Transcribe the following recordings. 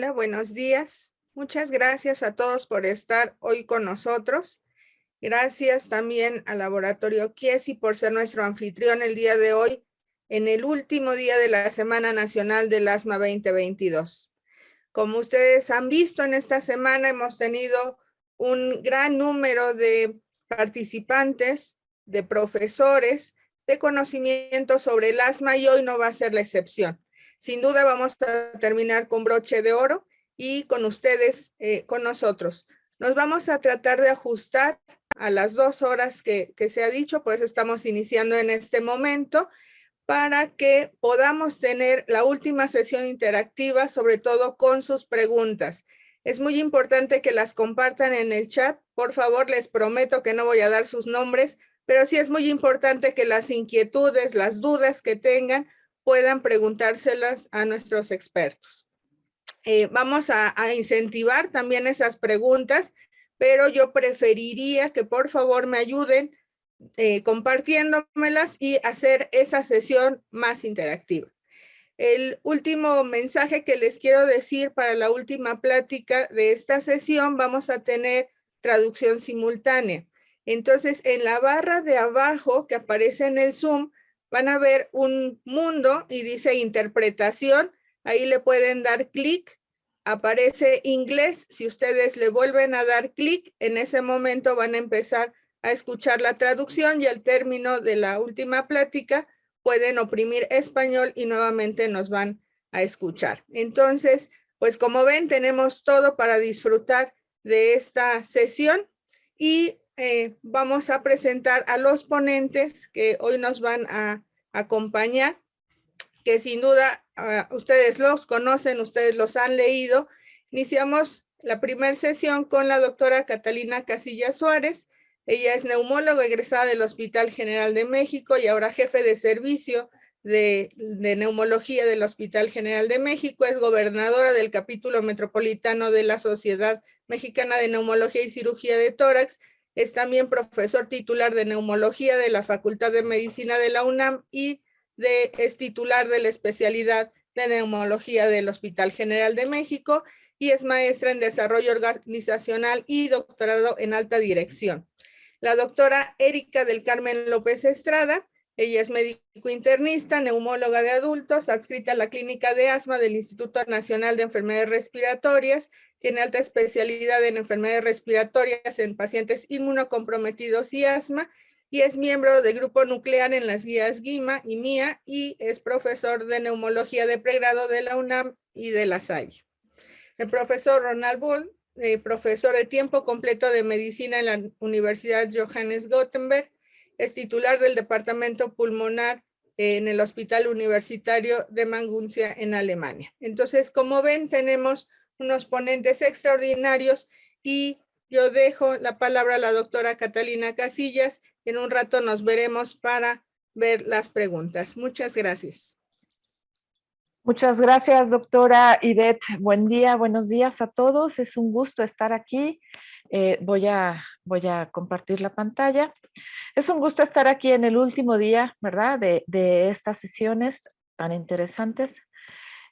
Hola, buenos días. Muchas gracias a todos por estar hoy con nosotros. Gracias también al Laboratorio Chiesi por ser nuestro anfitrión el día de hoy, en el último día de la Semana Nacional del Asma 2022. Como ustedes han visto, en esta semana hemos tenido un gran número de participantes, de profesores, de conocimiento sobre el asma, y hoy no va a ser la excepción. Sin duda vamos a terminar con broche de oro y con ustedes, con nosotros. Nos vamos a tratar de ajustar a las 2 horas que se ha dicho, por eso estamos iniciando en este momento, para que podamos tener la última sesión interactiva, sobre todo con sus preguntas. Es muy importante que las compartan en el chat. Por favor, les prometo que no voy a dar sus nombres, pero sí es muy importante que las inquietudes, las dudas que tengan, puedan preguntárselas a nuestros expertos. Vamos a incentivar también esas preguntas, pero yo preferiría que por favor me ayuden compartiéndomelas y hacer esa sesión más interactiva. El último mensaje que les quiero decir para la última plática de esta sesión, vamos a tener traducción simultánea. Entonces, en la barra de abajo que aparece en el Zoom, van a ver un mundo y dice interpretación. Ahí le pueden dar clic, aparece inglés. Si ustedes le vuelven a dar clic, en ese momento van a empezar a escuchar la traducción, y al término de la última plática pueden oprimir español y nuevamente nos van a escuchar. Entonces, pues como ven, tenemos todo para disfrutar de esta sesión, y vamos a presentar a los ponentes que hoy nos van a acompañar, que sin duda ustedes los conocen, ustedes los han leído. Iniciamos la primera sesión con la doctora Catalina Casillas Suárez. Ella es neumóloga egresada del Hospital General de México y ahora jefe de servicio de neumología del Hospital General de México. Es gobernadora del capítulo metropolitano de la Sociedad Mexicana de Neumología y Cirugía de Tórax. Es también profesor titular de neumología de la Facultad de Medicina de la UNAM y es titular de la especialidad de neumología del Hospital General de México, y es maestra en desarrollo organizacional y doctorado en alta dirección. La doctora Erika del Carmen López Estrada, ella es médico internista, neumóloga de adultos, adscrita a la clínica de asma del Instituto Nacional de Enfermedades Respiratorias, tiene alta especialidad en enfermedades respiratorias en pacientes inmunocomprometidos y asma, y es miembro del grupo nuclear en las guías GIMA y MIA, y es profesor de neumología de pregrado de la UNAM y de la Salle. El profesor Ronald Bull, profesor de tiempo completo de medicina en la Universidad Johannes Gutenberg, es titular del departamento pulmonar en el Hospital Universitario de Maguncia en Alemania. Entonces, como ven, tenemos unos ponentes extraordinarios, y yo dejo la palabra a la doctora Catalina Casillas. En un rato nos veremos para ver las preguntas. Muchas gracias. Muchas gracias, doctora Ivette. Buen día, buenos días a todos. Es un gusto estar aquí. Voy a compartir la pantalla. Es un gusto estar aquí en el último día, ¿verdad?, de estas sesiones tan interesantes.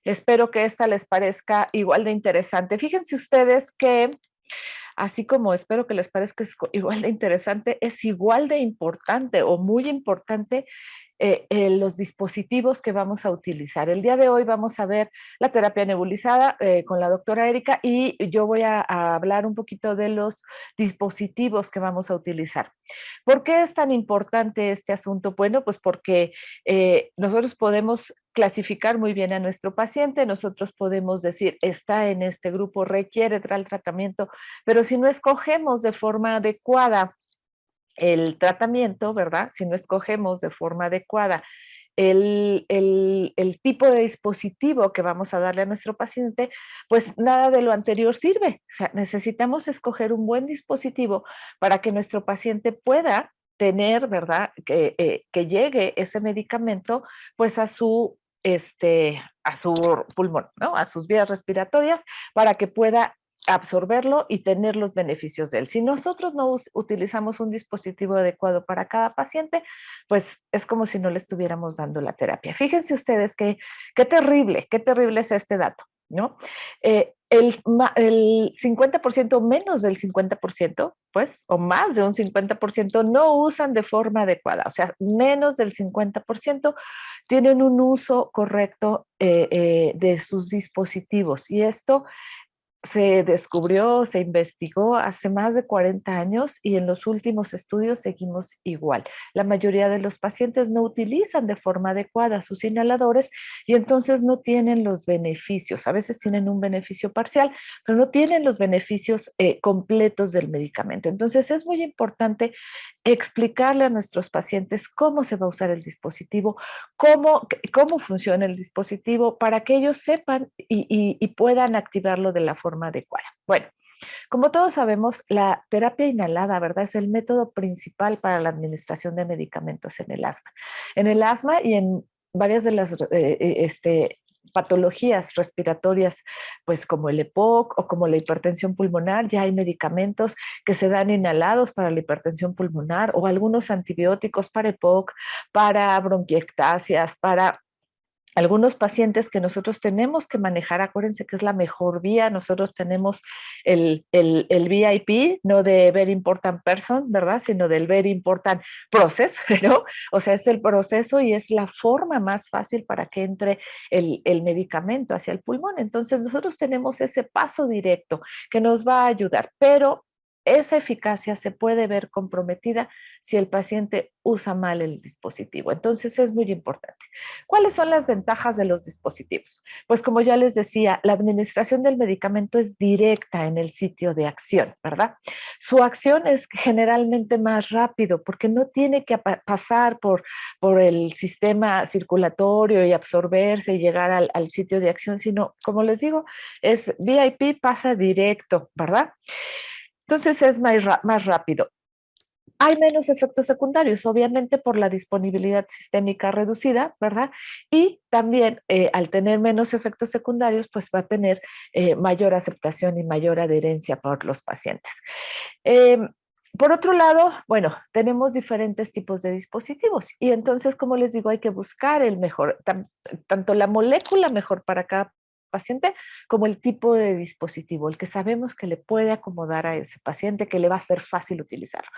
Espero que esta les parezca igual de interesante. Fíjense ustedes que, así como espero que les parezca igual de interesante, es igual de importante o muy importante los dispositivos que vamos a utilizar. El día de hoy vamos a ver la terapia nebulizada con la doctora Erika, y yo voy a hablar un poquito de los dispositivos que vamos a utilizar. ¿Por qué es tan importante este asunto? Bueno, pues porque nosotros podemos clasificar muy bien a nuestro paciente, nosotros podemos decir, está en este grupo, requiere tal tratamiento, pero si no escogemos de forma adecuada el tratamiento, ¿verdad? Si no escogemos de forma adecuada el tipo de dispositivo que vamos a darle a nuestro paciente, pues nada de lo anterior sirve. O sea, necesitamos escoger un buen dispositivo para que nuestro paciente pueda tener, ¿verdad?, que llegue ese medicamento pues a su pulmón, ¿no?, a sus vías respiratorias, para que pueda absorberlo y tener los beneficios de él. Si nosotros no utilizamos un dispositivo adecuado para cada paciente, pues es como si no le estuviéramos dando la terapia. Fíjense ustedes qué terrible es este dato, ¿no? el 50%, menos del 50%, pues, o más de un 50%, no usan de forma adecuada. O sea, menos del 50% tienen un uso correcto de sus dispositivos. Y esto se descubrió, se investigó hace más de 40 años y en los últimos estudios seguimos igual. La mayoría de los pacientes no utilizan de forma adecuada sus inhaladores y entonces no tienen los beneficios. A veces tienen un beneficio parcial, pero no tienen los beneficios completos del medicamento. Entonces es muy importante explicarle a nuestros pacientes cómo se va a usar el dispositivo, cómo funciona el dispositivo para que ellos sepan y puedan activarlo de la forma adecuada. Bueno, como todos sabemos, la terapia inhalada, ¿verdad? Es el método principal para la administración de medicamentos en el asma. En el asma y en varias de las patologías respiratorias, pues como el EPOC o como la hipertensión pulmonar, ya hay medicamentos que se dan inhalados para la hipertensión pulmonar o algunos antibióticos para EPOC, para bronquiectasias, para algunos pacientes que nosotros tenemos que manejar. Acuérdense que es la mejor vía. Nosotros tenemos el VIP, no de Very Important Person, ¿verdad? Sino del Very Important Process, ¿no? O sea, es el proceso y es la forma más fácil para que entre el medicamento hacia el pulmón. Entonces, nosotros tenemos ese paso directo que nos va a ayudar, pero esa eficacia se puede ver comprometida si el paciente usa mal el dispositivo. Entonces, es muy importante. ¿Cuáles son las ventajas de los dispositivos? Pues como ya les decía, la administración del medicamento es directa en el sitio de acción, ¿verdad? Su acción es generalmente más rápido porque no tiene que pasar por el sistema circulatorio y absorberse y llegar al sitio de acción, sino, como les digo, es VIP, pasa directo, ¿verdad? Entonces es más rápido. Hay menos efectos secundarios, obviamente por la disponibilidad sistémica reducida, ¿verdad? Y también al tener menos efectos secundarios, pues va a tener mayor aceptación y mayor adherencia por los pacientes. Eh, por otro lado, bueno, tenemos diferentes tipos de dispositivos y entonces, como les digo, hay que buscar el mejor, tanto la molécula mejor para cada paciente como el tipo de dispositivo, el que sabemos que le puede acomodar a ese paciente, que le va a ser fácil utilizarlo.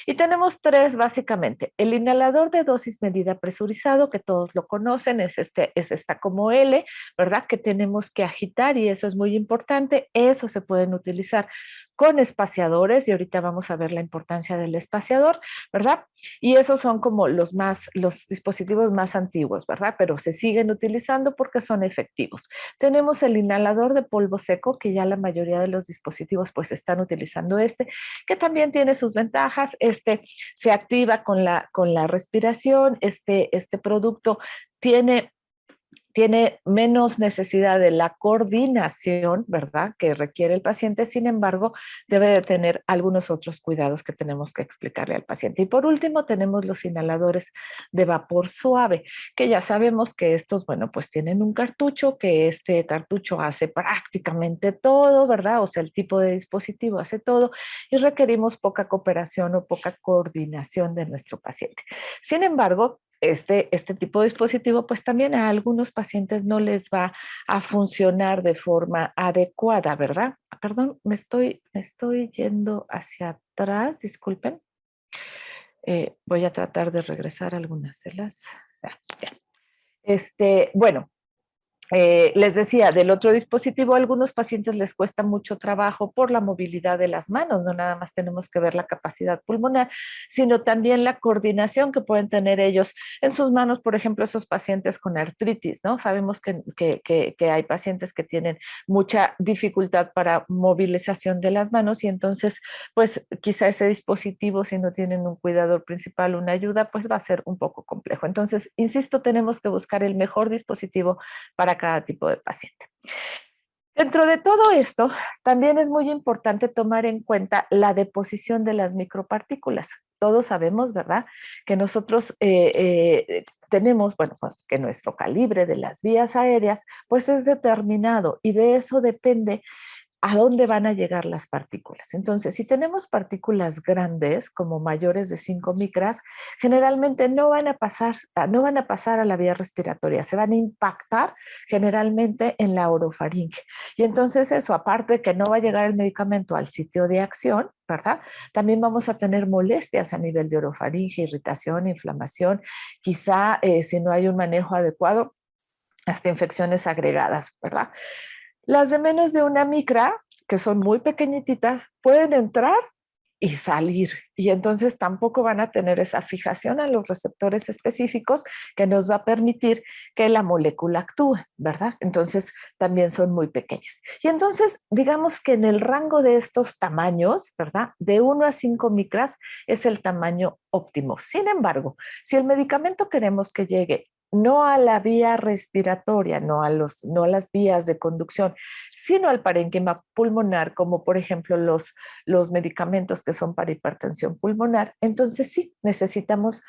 Y tenemos tres básicamente. El inhalador de dosis medida presurizado, que todos lo conocen, es esta como L, ¿verdad? Que tenemos que agitar y eso es muy importante. Eso se pueden utilizar con espaciadores y ahorita vamos a ver la importancia del espaciador, ¿verdad? Y esos son como los dispositivos más antiguos, ¿verdad? Pero se siguen utilizando porque son efectivos. Tenemos el inhalador de polvo seco, que ya la mayoría de los dispositivos pues están utilizando que también tiene sus ventajas. Se activa con la respiración. Este producto tiene menos necesidad de la coordinación, ¿verdad?, que requiere el paciente. Sin embargo, debe de tener algunos otros cuidados que tenemos que explicarle al paciente. Y por último, tenemos los inhaladores de vapor suave, que ya sabemos que estos, bueno, pues tienen un cartucho, que este cartucho hace prácticamente todo, ¿verdad? O sea, el tipo de dispositivo hace todo y requerimos poca cooperación o poca coordinación de nuestro paciente. Sin embargo, este tipo de dispositivo, pues también a algunos pacientes no les va a funcionar de forma adecuada, ¿verdad? Perdón, me estoy yendo hacia atrás, disculpen. Voy a tratar de regresar algunas de las. Bueno, les decía, del otro dispositivo, a algunos pacientes les cuesta mucho trabajo por la movilidad de las manos. No nada más tenemos que ver la capacidad pulmonar, sino también la coordinación que pueden tener ellos en sus manos. Por ejemplo, esos pacientes con artritis, ¿no? Sabemos que hay pacientes que tienen mucha dificultad para movilización de las manos y entonces, pues quizá ese dispositivo, si no tienen un cuidador principal, una ayuda, pues va a ser un poco complejo. Entonces, insisto, tenemos que buscar el mejor dispositivo para cada tipo de paciente. Dentro de todo esto, también es muy importante tomar en cuenta la deposición de las micropartículas. Todos sabemos, ¿verdad?, que nosotros tenemos, bueno, pues que nuestro calibre de las vías aéreas, pues es determinado y de eso depende a dónde van a llegar las partículas. Entonces, si tenemos partículas grandes, como mayores de 5 micras, generalmente no van a pasar a la vía respiratoria, se van a impactar generalmente en la orofaringe. Y entonces eso, aparte de que no va a llegar el medicamento al sitio de acción, ¿verdad? También vamos a tener molestias a nivel de orofaringe, irritación, inflamación, quizá si no hay un manejo adecuado, hasta infecciones agregadas, ¿verdad? Las de menos de 1 micra, que son muy pequeñitas, pueden entrar y salir. Y entonces tampoco van a tener esa fijación a los receptores específicos que nos va a permitir que la molécula actúe, ¿verdad? Entonces también son muy pequeñas. Y entonces, digamos que en el rango de estos tamaños, ¿verdad? De 1 a 5 micras es el tamaño óptimo. Sin embargo, si el medicamento queremos que llegue no a la vía respiratoria, no a las vías de conducción, sino al parénquima pulmonar, como por ejemplo los medicamentos que son para hipertensión pulmonar, entonces sí, necesitamos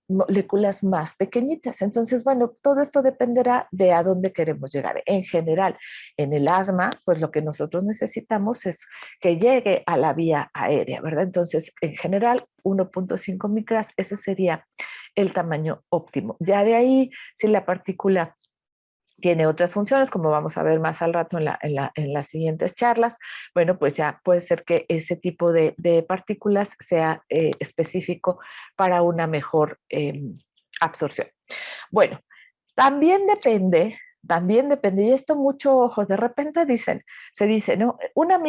moléculas más pequeñitas. Entonces, bueno, todo esto dependerá de a dónde queremos llegar. En general, en el asma, pues lo que nosotros necesitamos es que llegue a la vía aérea, ¿verdad? Entonces, en general, 1.5 micras, ese sería el tamaño óptimo. Ya de ahí, si la partícula tiene otras funciones, como vamos a ver más al rato en las siguientes charlas, bueno, pues ya puede ser que ese tipo de partículas sea específico para una mejor absorción. Bueno, también depende, y esto mucho ojo, de repente se dice, ¿no? Una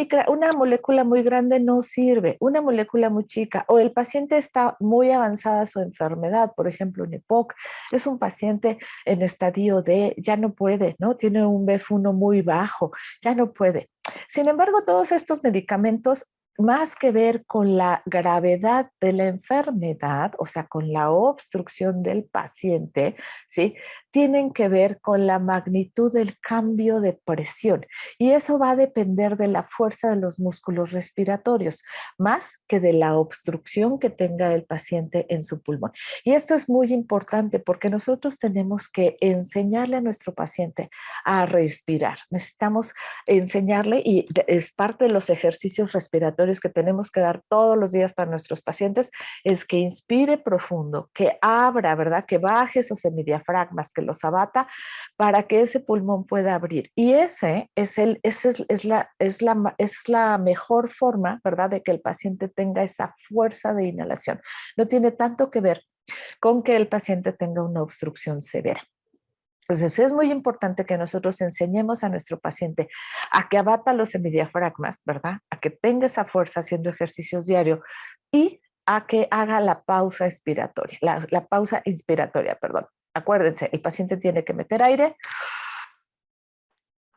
molécula muy grande no sirve, una molécula muy chica, o el paciente está muy avanzada su enfermedad, por ejemplo, un EPOC, es un paciente en estadio D, ya no puede, ¿no? Tiene un BF1 muy bajo, ya no puede. Sin embargo, todos estos medicamentos más que ver con la gravedad de la enfermedad, o sea, con la obstrucción del paciente, ¿sí? Tienen que ver con la magnitud del cambio de presión y eso va a depender de la fuerza de los músculos respiratorios, más que de la obstrucción que tenga el paciente en su pulmón. Y esto es muy importante porque nosotros tenemos que enseñarle a nuestro paciente a respirar. Necesitamos enseñarle, y es parte de los ejercicios respiratorios que tenemos que dar todos los días para nuestros pacientes, es que inspire profundo, que abra, ¿verdad? Que baje esos semidiafragmas, que los abata para que ese pulmón pueda abrir. Y ese es la mejor forma, ¿verdad? De que el paciente tenga esa fuerza de inhalación. No tiene tanto que ver con que el paciente tenga una obstrucción severa. Entonces es muy importante que nosotros enseñemos a nuestro paciente a que abata los semidiafragmas, ¿verdad? A que tenga esa fuerza haciendo ejercicios diarios y a que haga la pausa expiratoria, la pausa inspiratoria, perdón. Acuérdense, el paciente tiene que meter aire,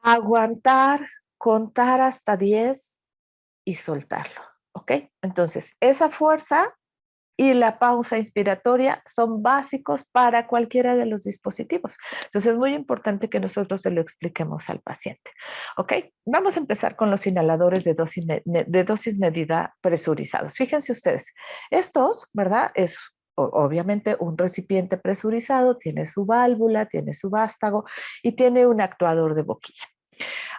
aguantar, contar hasta 10 y soltarlo, ¿ok? Entonces, esa fuerza y la pausa inspiratoria son básicos para cualquiera de los dispositivos. Entonces es muy importante que nosotros se lo expliquemos al paciente. ¿Ok? Vamos a empezar con los inhaladores de dosis medida presurizados. Fíjense ustedes, estos, ¿verdad? Es obviamente un recipiente presurizado, tiene su válvula, tiene su vástago y tiene un actuador de boquilla.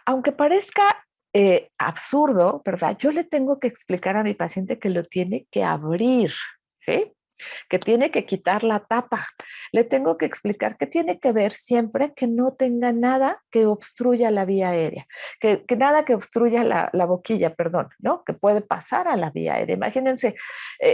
Aunque parezca absurdo, ¿verdad? Yo le tengo que explicar a mi paciente que lo tiene que abrir, ¿sí? Que tiene que quitar la tapa. Le tengo que explicar que tiene que ver siempre que no tenga nada que obstruya la vía aérea, que nada que obstruya la boquilla, perdón, ¿no? Que puede pasar a la vía aérea. Imagínense,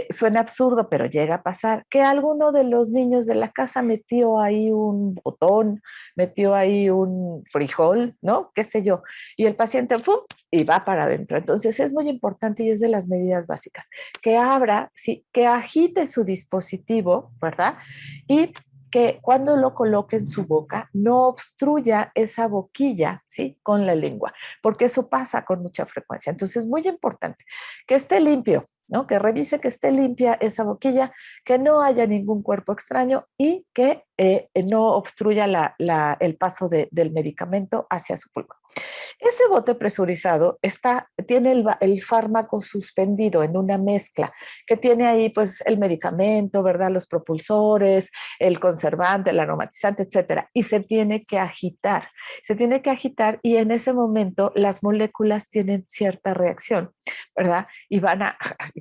suena absurdo, pero llega a pasar que alguno de los niños de la casa metió ahí un botón, metió ahí un frijol, ¿no? Qué sé yo. Y el paciente, ¡pum!, y va para adentro. Entonces es muy importante y es de las medidas básicas que abra, sí, que agite su dispositivo, ¿verdad? Y que cuando lo coloque en su boca no obstruya esa boquilla, ¿sí? Con la lengua, porque eso pasa con mucha frecuencia. Entonces es muy importante que esté limpio, ¿no? Que revise que esté limpia esa boquilla, que no haya ningún cuerpo extraño y que no obstruya el paso del medicamento hacia su pulmón. Ese bote presurizado tiene el fármaco suspendido en una mezcla que tiene ahí pues el medicamento, ¿verdad? Los propulsores, el conservante, el aromatizante, etcétera. Y se tiene que agitar. Se tiene que agitar y en ese momento las moléculas tienen cierta reacción, ¿verdad? Y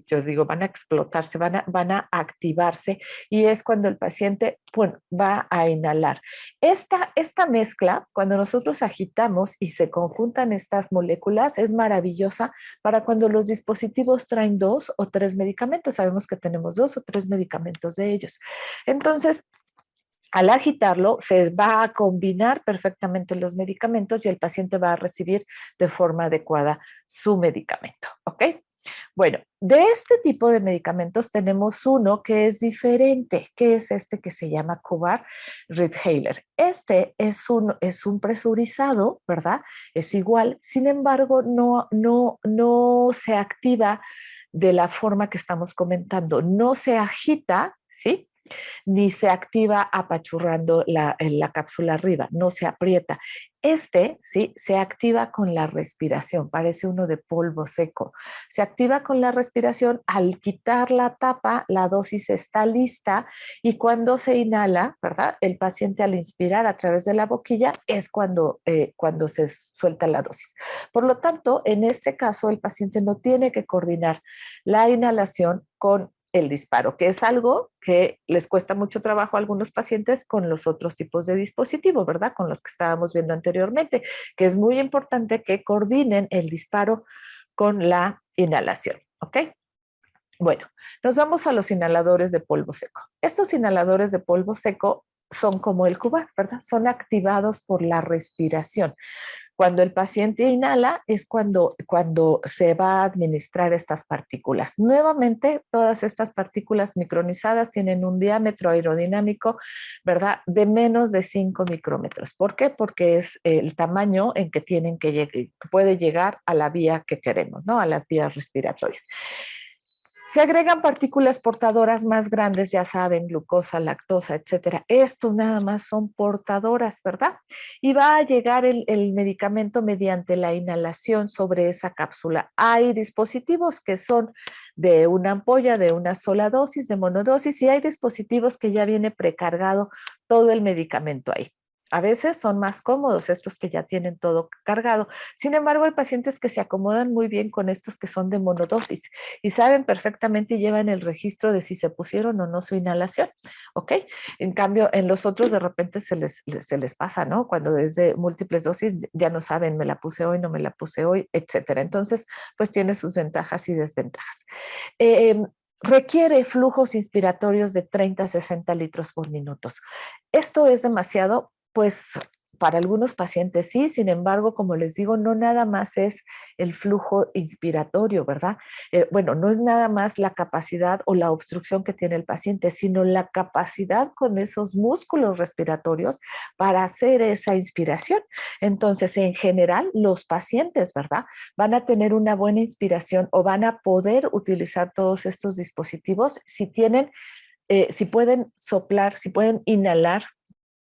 yo digo, van a explotarse, van a activarse y es cuando el paciente, bueno, va a inhalar. Esta mezcla, cuando nosotros agitamos y se conjuntan estas moléculas, es maravillosa para cuando los dispositivos traen 2 o 3 medicamentos. Sabemos que tenemos 2 o 3 medicamentos de ellos. Entonces, al agitarlo, se va a combinar perfectamente los medicamentos y el paciente va a recibir de forma adecuada su medicamento. ¿Ok? Bueno, de este tipo de medicamentos tenemos uno que es diferente, que es este que se llama Cobar Ridheiler. Este es un presurizado, ¿verdad? Es igual, sin embargo, no se activa de la forma que estamos comentando, no se agita, ¿sí? Ni se activa apachurrando la cápsula arriba, no se aprieta. ¿Sí? Se activa con la respiración, parece uno de polvo seco. Se activa con la respiración, al quitar la tapa, la dosis está lista y cuando se inhala, ¿verdad? El paciente al inspirar a través de la boquilla es cuando se suelta la dosis. Por lo tanto, en este caso, el paciente no tiene que coordinar la inhalación con el disparo, que es algo que les cuesta mucho trabajo a algunos pacientes con los otros tipos de dispositivos, ¿verdad? Con los que estábamos viendo anteriormente, que es muy importante que coordinen el disparo con la inhalación, ¿ok? Bueno, nos vamos a los inhaladores de polvo seco. Estos inhaladores de polvo seco son como el Cubar, ¿verdad? Son activados por la respiración. Cuando el paciente inhala es cuando se va a administrar estas partículas. Nuevamente, todas estas partículas micronizadas tienen un diámetro aerodinámico, ¿verdad?, de menos de 5 micrómetros. ¿Por qué? Porque es el tamaño en que puede llegar a la vía que queremos, ¿no? A las vías respiratorias. Se agregan partículas portadoras más grandes, ya saben, glucosa, lactosa, etcétera. Estos nada más son portadoras, ¿verdad? Y va a llegar el medicamento mediante la inhalación sobre esa cápsula. Hay dispositivos que son de una ampolla, de una sola dosis, de monodosis, y hay dispositivos que ya viene precargado todo el medicamento ahí. A veces son más cómodos estos que ya tienen todo cargado. Sin embargo, hay pacientes que se acomodan muy bien con estos que son de monodosis y saben perfectamente y llevan el registro de si se pusieron o no su inhalación, ¿ok? En cambio, en los otros de repente se les pasa, ¿no? Cuando es de múltiples dosis ya no saben, me la puse hoy, no me la puse hoy, etcétera. Entonces, pues tiene sus ventajas y desventajas. Eh, Requiere flujos inspiratorios de 30 a 60 litros por minuto. Esto es demasiado, pues para algunos pacientes sí, sin embargo, como les digo, no nada más es el flujo inspiratorio, ¿verdad? Bueno, no es nada más la capacidad o la obstrucción que tiene el paciente, sino la capacidad con esos músculos respiratorios para hacer esa inspiración. Entonces, en general, los pacientes, ¿verdad?, van a tener una buena inspiración o van a poder utilizar todos estos dispositivos si pueden soplar, si pueden inhalar,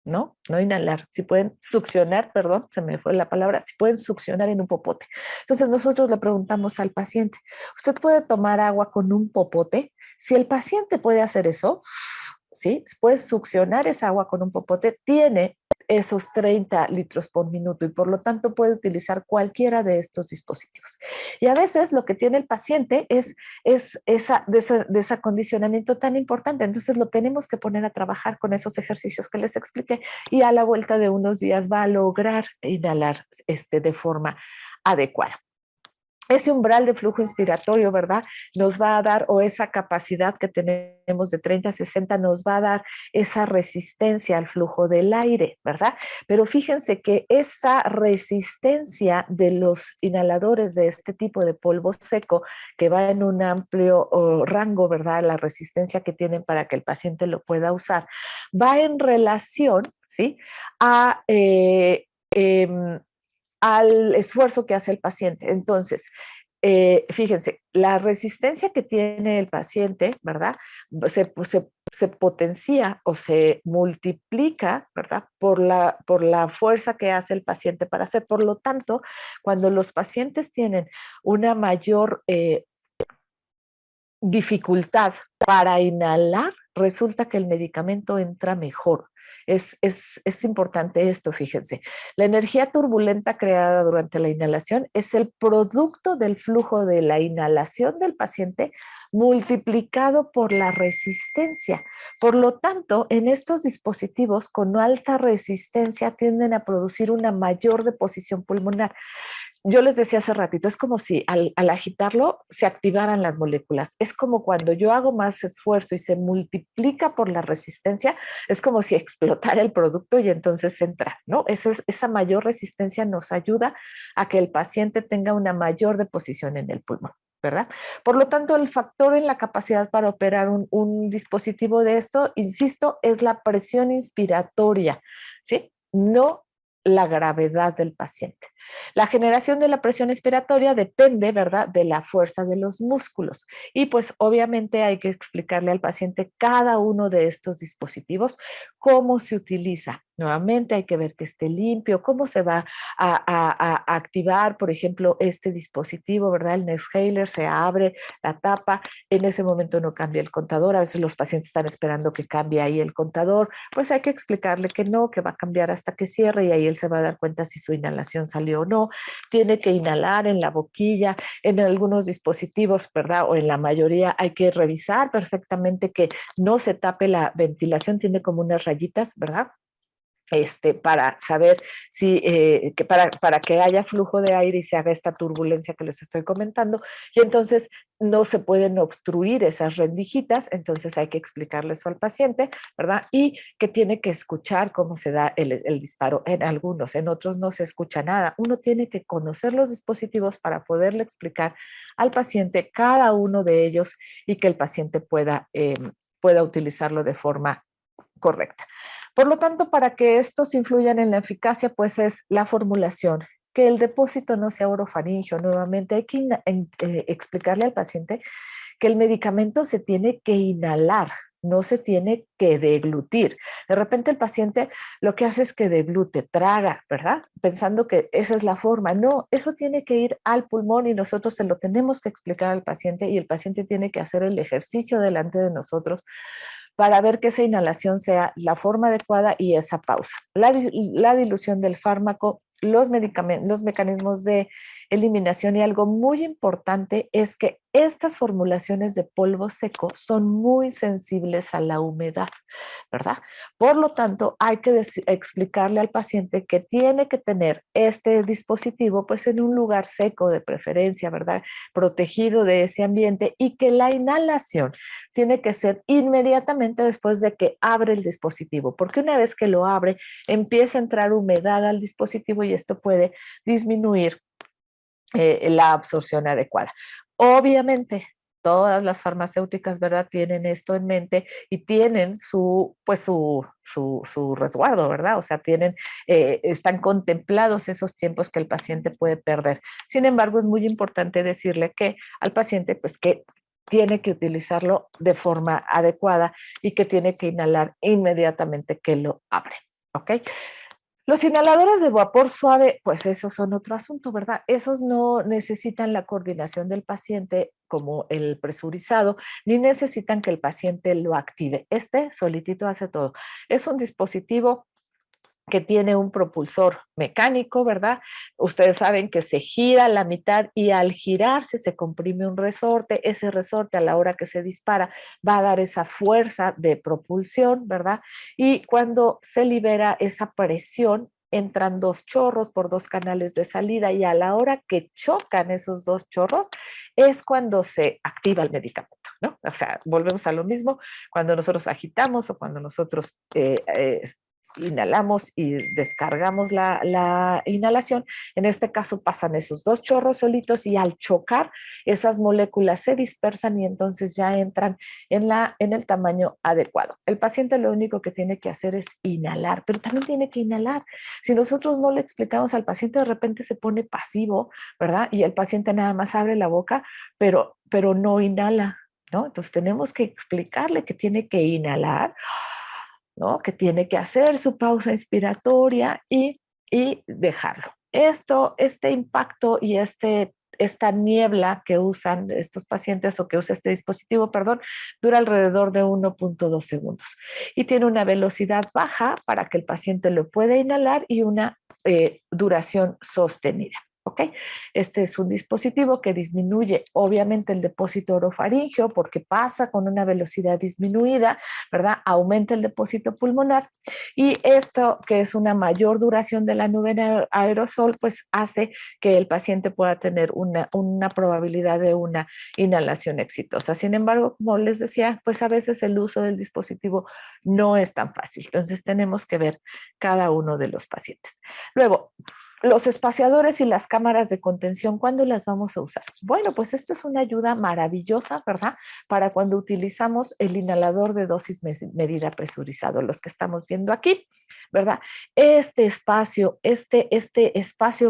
¿no? No inhalar, si pueden succionar, perdón, se me fue la palabra, si pueden succionar en un popote. Entonces nosotros le preguntamos al paciente, ¿usted puede tomar agua con un popote? Si el paciente puede hacer eso, ¿sí? Puede succionar esa agua con un popote, tiene esos 30 litros por minuto y por lo tanto puede utilizar cualquiera de estos dispositivos. Y a veces lo que tiene el paciente es ese desacondicionamiento tan importante, entonces lo tenemos que poner a trabajar con esos ejercicios que les expliqué y a la vuelta de unos días va a lograr inhalar de forma adecuada. Ese umbral de flujo inspiratorio, ¿verdad? Nos va a dar, o esa capacidad que tenemos de 30 a 60, nos va a dar esa resistencia al flujo del aire, ¿verdad? Pero fíjense que esa resistencia de los inhaladores de este tipo de polvo seco, que va en un amplio rango, ¿verdad? La resistencia que tienen para que el paciente lo pueda usar, va en relación, ¿sí?, a... al esfuerzo que hace el paciente. Entonces, fíjense, la resistencia que tiene el paciente, ¿verdad? Se potencia o se multiplica, ¿verdad? Por la fuerza que hace el paciente para hacer. Por lo tanto, cuando los pacientes tienen una mayor dificultad para inhalar, resulta que el medicamento entra mejor. Es importante esto, fíjense. La energía turbulenta creada durante la inhalación es el producto del flujo de la inhalación del paciente multiplicado por la resistencia. Por lo tanto, en estos dispositivos con alta resistencia tienden a producir una mayor deposición pulmonar. Yo les decía hace ratito, es como si al agitarlo se activaran las moléculas. Es como cuando yo hago más esfuerzo y se multiplica por la resistencia, es como si explotara el producto y entonces entra, ¿no? Esa mayor resistencia nos ayuda a que el paciente tenga una mayor deposición en el pulmón, ¿verdad? Por lo tanto, el factor en la capacidad para operar un dispositivo de esto, insisto, es la presión inspiratoria, ¿sí? No la gravedad del paciente. La generación de la presión expiratoria depende, ¿verdad?, de la fuerza de los músculos. Y pues obviamente hay que explicarle al paciente cada uno de estos dispositivos, cómo se utiliza. Nuevamente hay que ver que esté limpio, cómo se va a activar, por ejemplo, este dispositivo, ¿verdad? El Nexthaler se abre la tapa, en ese momento no cambia el contador, a veces los pacientes están esperando que cambie ahí el contador, pues hay que explicarle que no, que va a cambiar hasta que cierre y ahí él se va a dar cuenta si su inhalación salió o no. Tiene que inhalar en la boquilla, en algunos dispositivos, ¿verdad? O en la mayoría hay que revisar perfectamente que no se tape la ventilación, tiene como unas rayitas, ¿verdad? Para saber si, para que haya flujo de aire y se haga esta turbulencia que les estoy comentando, y entonces no se pueden obstruir esas rendijitas, entonces hay que explicarle eso al paciente, ¿verdad? Y que tiene que escuchar cómo se da el disparo en algunos, en otros no se escucha nada. Uno tiene que conocer los dispositivos para poderle explicar al paciente cada uno de ellos y que el paciente pueda utilizarlo de forma correcta. Por lo tanto, para que estos influyan en la eficacia, pues es la formulación, que el depósito no sea orofaringio. Nuevamente hay que explicarle al paciente que el medicamento se tiene que inhalar, no se tiene que deglutir. De repente el paciente lo que hace es que deglute, traga, ¿verdad? Pensando que esa es la forma. No, eso tiene que ir al pulmón y nosotros se lo tenemos que explicar al paciente y el paciente tiene que hacer el ejercicio delante de nosotros para ver que esa inhalación sea la forma adecuada y esa pausa. La dilución del fármaco, los mecanismos de eliminación y algo muy importante es que estas formulaciones de polvo seco son muy sensibles a la humedad, ¿verdad? Por lo tanto, hay que explicarle al paciente que tiene que tener este dispositivo pues en un lugar seco de preferencia, ¿verdad? Protegido de ese ambiente y que la inhalación tiene que ser inmediatamente después de que abre el dispositivo, porque una vez que lo abre, empieza a entrar humedad al dispositivo y esto puede disminuir la absorción adecuada. Obviamente, todas las farmacéuticas, ¿verdad? Tienen esto en mente y tienen su resguardo, ¿verdad? O sea, están contemplados esos tiempos que el paciente puede perder. Sin embargo, es muy importante decirle que al paciente, pues que tiene que utilizarlo de forma adecuada y que tiene que inhalar inmediatamente que lo abre, ¿ok? Los inhaladores de vapor suave, pues esos son otro asunto, ¿verdad? Esos no necesitan la coordinación del paciente como el presurizado, ni necesitan que el paciente lo active. Este solitito hace todo. Es un dispositivo que tiene un propulsor mecánico, ¿verdad? Ustedes saben que se gira a la mitad y al girarse se comprime un resorte. Ese resorte a la hora que se dispara va a dar esa fuerza de propulsión, ¿verdad? Y cuando se libera esa presión, entran dos chorros por dos canales de salida y a la hora que chocan esos dos chorros es cuando se activa el medicamento, ¿no? O sea, volvemos a lo mismo, cuando nosotros agitamos o cuando nosotros inhalamos y descargamos la inhalación. En este caso pasan esos dos chorros solitos y al chocar esas moléculas se dispersan y entonces ya entran en el tamaño adecuado. El paciente lo único que tiene que hacer es inhalar, pero también tiene que inhalar. Si nosotros no le explicamos al paciente, de repente se pone pasivo, ¿verdad? Y el paciente nada más abre la boca, pero no inhala, ¿no? Entonces tenemos que explicarle que tiene que inhalar, ¿no? Que tiene que hacer su pausa inspiratoria y dejarlo. Este impacto y esta niebla que usan estos pacientes o que usa este dispositivo, perdón, dura alrededor de 1.2 segundos y tiene una velocidad baja para que el paciente lo pueda inhalar y una duración sostenida. ¿Ok? Este es un dispositivo que disminuye obviamente el depósito orofaríngeo porque pasa con una velocidad disminuida, ¿verdad? Aumenta el depósito pulmonar y esto, que es una mayor duración de la nube de aerosol, pues hace que el paciente pueda tener una probabilidad de una inhalación exitosa. Sin embargo, como les decía, pues a veces el uso del dispositivo no es tan fácil. Entonces tenemos que ver cada uno de los pacientes. Luego, los espaciadores y las cámaras de contención, ¿cuándo las vamos a usar? Bueno, pues esto es una ayuda maravillosa, ¿verdad? Para cuando utilizamos el inhalador de dosis medida presurizado, los que estamos viendo aquí, ¿verdad? Este espacio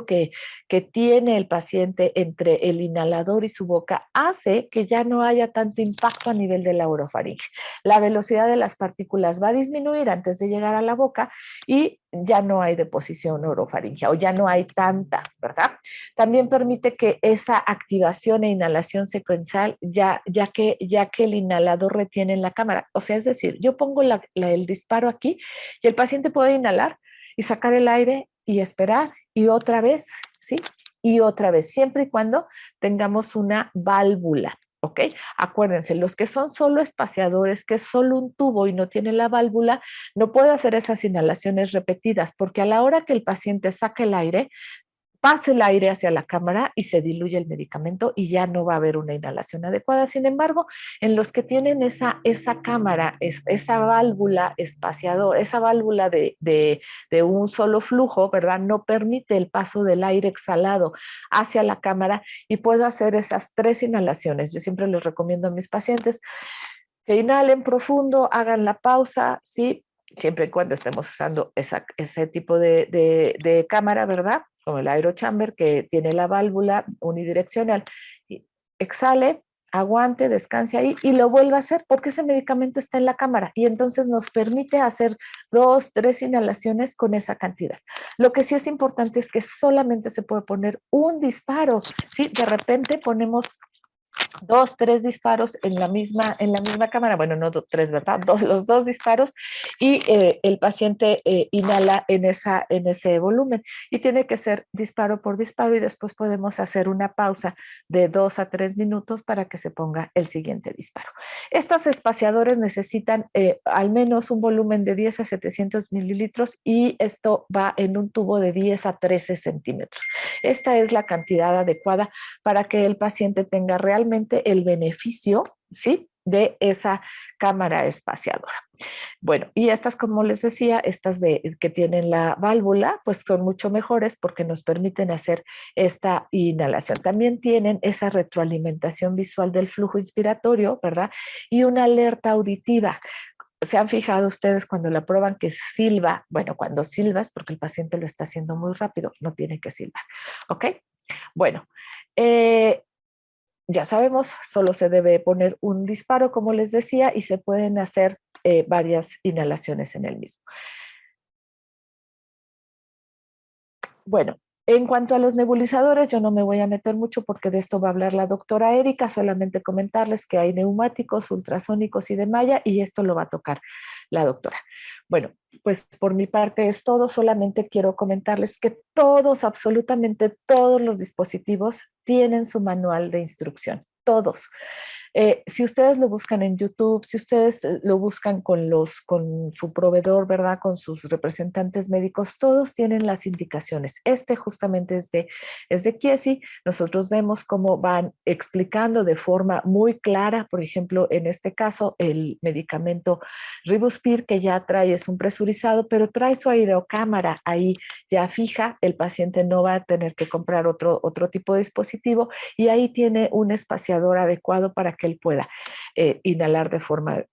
que tiene el paciente entre el inhalador y su boca hace que ya no haya tanto impacto a nivel de la orofaringe. La velocidad de las partículas va a disminuir antes de llegar a la boca y ya no hay deposición orofaringea o ya no hay tanta, ¿verdad? También permite que esa activación e inhalación secuencial, ya que el inhalador retiene en la cámara. O sea, es decir, yo pongo el disparo aquí y el paciente puede inhalar y sacar el aire y esperar y otra vez, ¿sí? Y otra vez, siempre y cuando tengamos una válvula. ¿Ok? Acuérdense, los que son solo espaciadores, que es solo un tubo y no tiene la válvula, no puede hacer esas inhalaciones repetidas, porque a la hora que el paciente saca el aire, pasa el aire hacia la cámara y se diluye el medicamento y ya no va a haber una inhalación adecuada. Sin embargo, en los que tienen esa cámara, esa válvula espaciador, esa válvula de un solo flujo, ¿verdad? No permite el paso del aire exhalado hacia la cámara y puedo hacer esas 3 inhalaciones. Yo siempre les recomiendo a mis pacientes que inhalen profundo, hagan la pausa, ¿sí? Siempre y cuando estemos usando ese tipo de cámara, ¿verdad? Como el aerochamber que tiene la válvula unidireccional. Exhale, aguante, descanse ahí y lo vuelva a hacer porque ese medicamento está en la cámara y entonces nos permite hacer 2, 3 inhalaciones con esa cantidad. Lo que sí es importante es que solamente se puede poner un disparo, ¿sí? De repente ponemos 2, 3 disparos en la misma cámara, bueno, no 3, ¿verdad? Los 2 disparos y el paciente inhala en ese volumen y tiene que ser disparo por disparo y después podemos hacer una pausa de 2 a 3 minutos para que se ponga el siguiente disparo. Estos espaciadores necesitan al menos un volumen de 10 a 700 mililitros y esto va en un tubo de 10 a 13 centímetros. Esta es la cantidad adecuada para que el paciente tenga realmente el beneficio, ¿sí? De esa cámara espaciadora. Bueno, y estas, como les decía, que tienen la válvula, pues son mucho mejores porque nos permiten hacer esta inhalación. También tienen esa retroalimentación visual del flujo inspiratorio, ¿verdad? Y una alerta auditiva. ¿Se han fijado ustedes cuando la prueban que silba? Bueno, cuando silbas, porque el paciente lo está haciendo muy rápido, no tiene que silbar, ¿ok? Bueno, ya sabemos, solo se debe poner un disparo, como les decía, y se pueden hacer varias inhalaciones en el mismo. Bueno, en cuanto a los nebulizadores, yo no me voy a meter mucho porque de esto va a hablar la doctora Erika, solamente comentarles que hay neumáticos, ultrasónicos y de malla, y esto lo va a tocar la doctora. Bueno, pues por mi parte es todo, solamente quiero comentarles que todos, absolutamente todos los dispositivos tienen su manual de instrucción, todos. Si ustedes lo buscan en YouTube, si ustedes lo buscan con su proveedor, ¿verdad? Con sus representantes médicos, todos tienen las indicaciones. Este justamente es de Chiesi. Nosotros vemos cómo van explicando de forma muy clara, por ejemplo, en este caso, el medicamento Ribuspir, que ya trae, es un presurizado, pero trae su aerocámara ahí ya fija. El paciente no va a tener que comprar otro tipo de dispositivo, y ahí tiene un espaciador adecuado para que él pueda inhalar de forma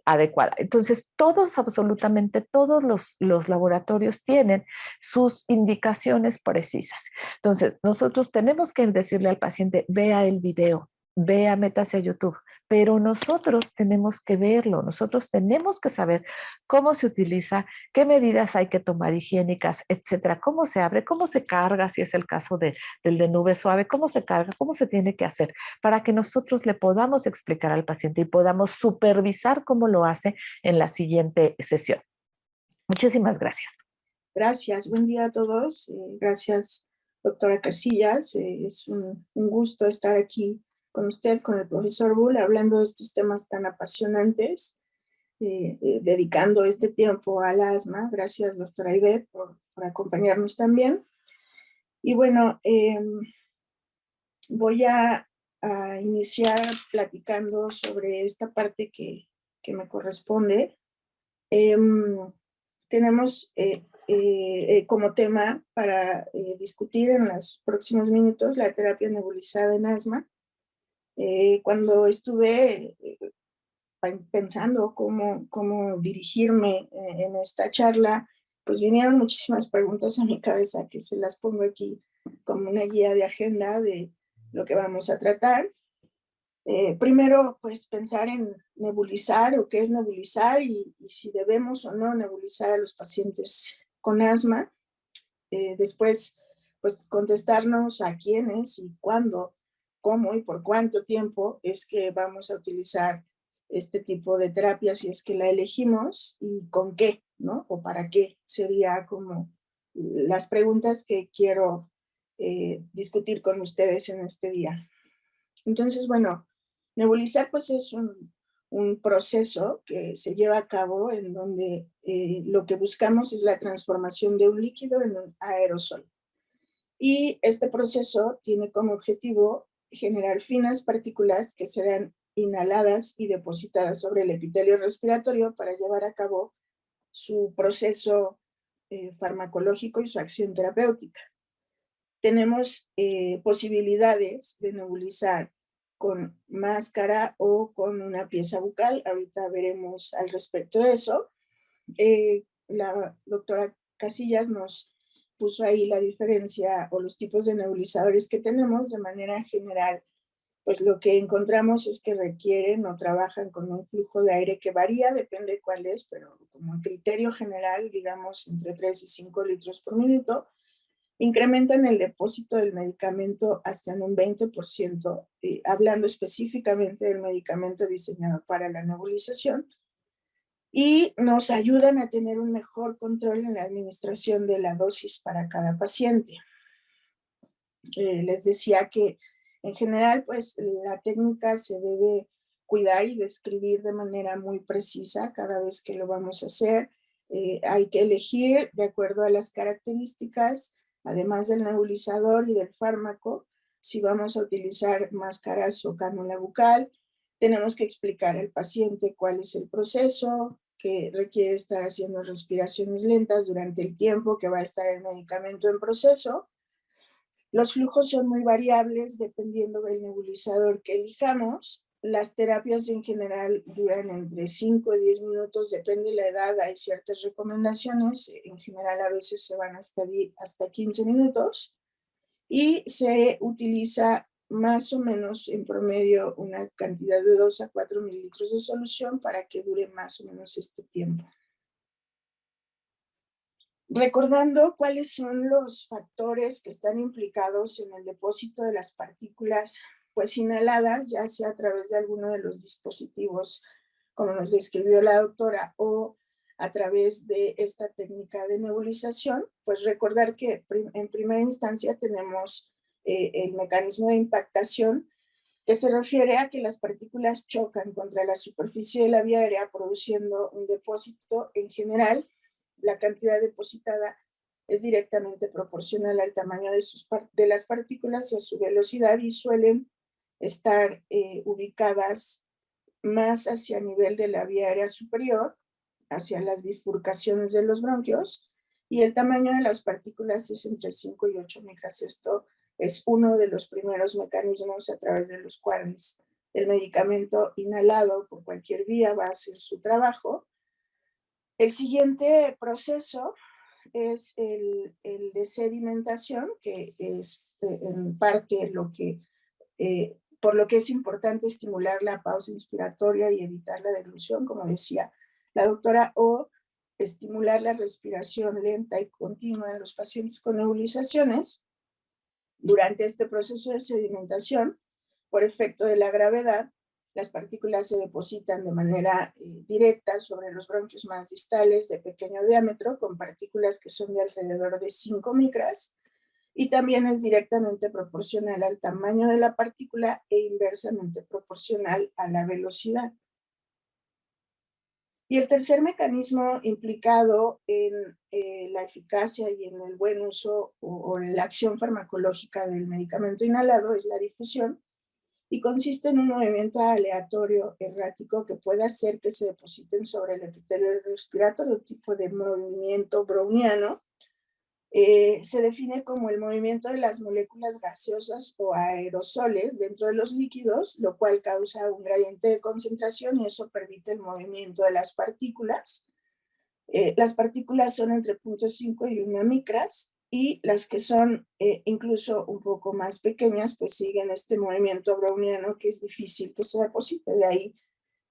adecuada. Entonces, todos, absolutamente todos los laboratorios tienen sus indicaciones precisas. Entonces, nosotros tenemos que decirle al paciente: vea el video, vea, métase a YouTube, pero nosotros tenemos que verlo, nosotros tenemos que saber cómo se utiliza, qué medidas hay que tomar higiénicas, etcétera, cómo se abre, cómo se carga, si es el caso del de nube suave, cómo se carga, cómo se tiene que hacer, para que nosotros le podamos explicar al paciente y podamos supervisar cómo lo hace en la siguiente sesión. Muchísimas gracias. Gracias, buen día a todos. Gracias, doctora Casillas. Es un gusto estar aquí con usted, con el profesor Bull, hablando de estos temas tan apasionantes, dedicando este tiempo al asma. Gracias, doctora Ivette, por acompañarnos también. Y bueno, voy a iniciar platicando sobre esta parte que me corresponde. Tenemos como tema para discutir en los próximos minutos la terapia nebulizada en asma. Cuando estuve pensando cómo dirigirme en esta charla, pues vinieron muchísimas preguntas a mi cabeza que se las pongo aquí como una guía de agenda de lo que vamos a tratar. Primero, pues pensar en nebulizar o qué es nebulizar y si debemos o no nebulizar a los pacientes con asma. Después, pues contestarnos a quiénes y cuándo, cómo y por cuánto tiempo es que vamos a utilizar este tipo de terapia, si es que la elegimos, y con qué, ¿no? O para qué, sería como las preguntas que quiero discutir con ustedes en este día. Entonces, bueno, nebulizar pues es un proceso que se lleva a cabo en donde lo que buscamos es la transformación de un líquido en un aerosol. Y este proceso tiene como objetivo generar finas partículas que serán inhaladas y depositadas sobre el epitelio respiratorio para llevar a cabo su proceso farmacológico y su acción terapéutica. Tenemos posibilidades de nebulizar con máscara o con una pieza bucal. Ahorita veremos al respecto de eso. La doctora Casillas nos puso ahí la diferencia o los tipos de nebulizadores que tenemos. De manera general, pues lo que encontramos es que requieren o trabajan con un flujo de aire que varía, depende cuál es, pero como criterio general, digamos, entre 3 y 5 litros por minuto. Incrementan el depósito del medicamento hasta en un 20%, hablando específicamente del medicamento diseñado para la nebulización, y nos ayudan a tener un mejor control en la administración de la dosis para cada paciente. Les decía que en general, pues la técnica se debe cuidar y describir de manera muy precisa cada vez que lo vamos a hacer. Hay que elegir de acuerdo a las características, además del nebulizador y del fármaco, si vamos a utilizar máscaras o cánula bucal. Tenemos que explicar al paciente cuál es el proceso, que requiere estar haciendo respiraciones lentas durante el tiempo que va a estar el medicamento en proceso. Los flujos son muy variables dependiendo del nebulizador que elijamos. Las terapias en general duran entre 5 y 10 minutos, depende de la edad, hay ciertas recomendaciones, en general a veces se van hasta 15 minutos, y se utiliza más o menos en promedio una cantidad de 2 a 4 mililitros de solución para que dure más o menos este tiempo. Recordando cuáles son los factores que están implicados en el depósito de las partículas pues inhaladas, ya sea a través de alguno de los dispositivos como nos describió la doctora o a través de esta técnica de nebulización, pues recordar que en primera instancia tenemos el mecanismo de impactación que se refiere a que las partículas chocan contra la superficie de la vía aérea produciendo un depósito. En general, la cantidad depositada es directamente proporcional al tamaño de las partículas y a su velocidad, y suelen estar ubicadas más hacia el nivel de la vía aérea superior, hacia las bifurcaciones de los bronquios, y el tamaño de las partículas es entre 5 y 8 micras. Esto es uno de los primeros mecanismos a través de los cuales el medicamento inhalado por cualquier vía va a hacer su trabajo. El siguiente proceso es el de sedimentación, que es en parte por lo que es importante estimular la pausa inspiratoria y evitar la deglución, como decía la doctora, o estimular la respiración lenta y continua en los pacientes con nebulizaciones. Durante este proceso de sedimentación, por efecto de la gravedad, las partículas se depositan de manera directa sobre los bronquios más distales de pequeño diámetro, con partículas que son de alrededor de 5 micras, y también es directamente proporcional al tamaño de la partícula e inversamente proporcional a la velocidad. Y el tercer mecanismo implicado en la eficacia y en el buen uso o la acción farmacológica del medicamento inhalado es la difusión, y consiste en un movimiento aleatorio errático que puede hacer que se depositen sobre el epitelio respiratorio, un tipo de movimiento browniano. Se define como el movimiento de las moléculas gaseosas o aerosoles dentro de los líquidos, lo cual causa un gradiente de concentración y eso permite el movimiento de las partículas. Las partículas son entre 0.5 y 1 micras, y las que son incluso un poco más pequeñas pues siguen este movimiento browniano que es difícil que se deposite. De ahí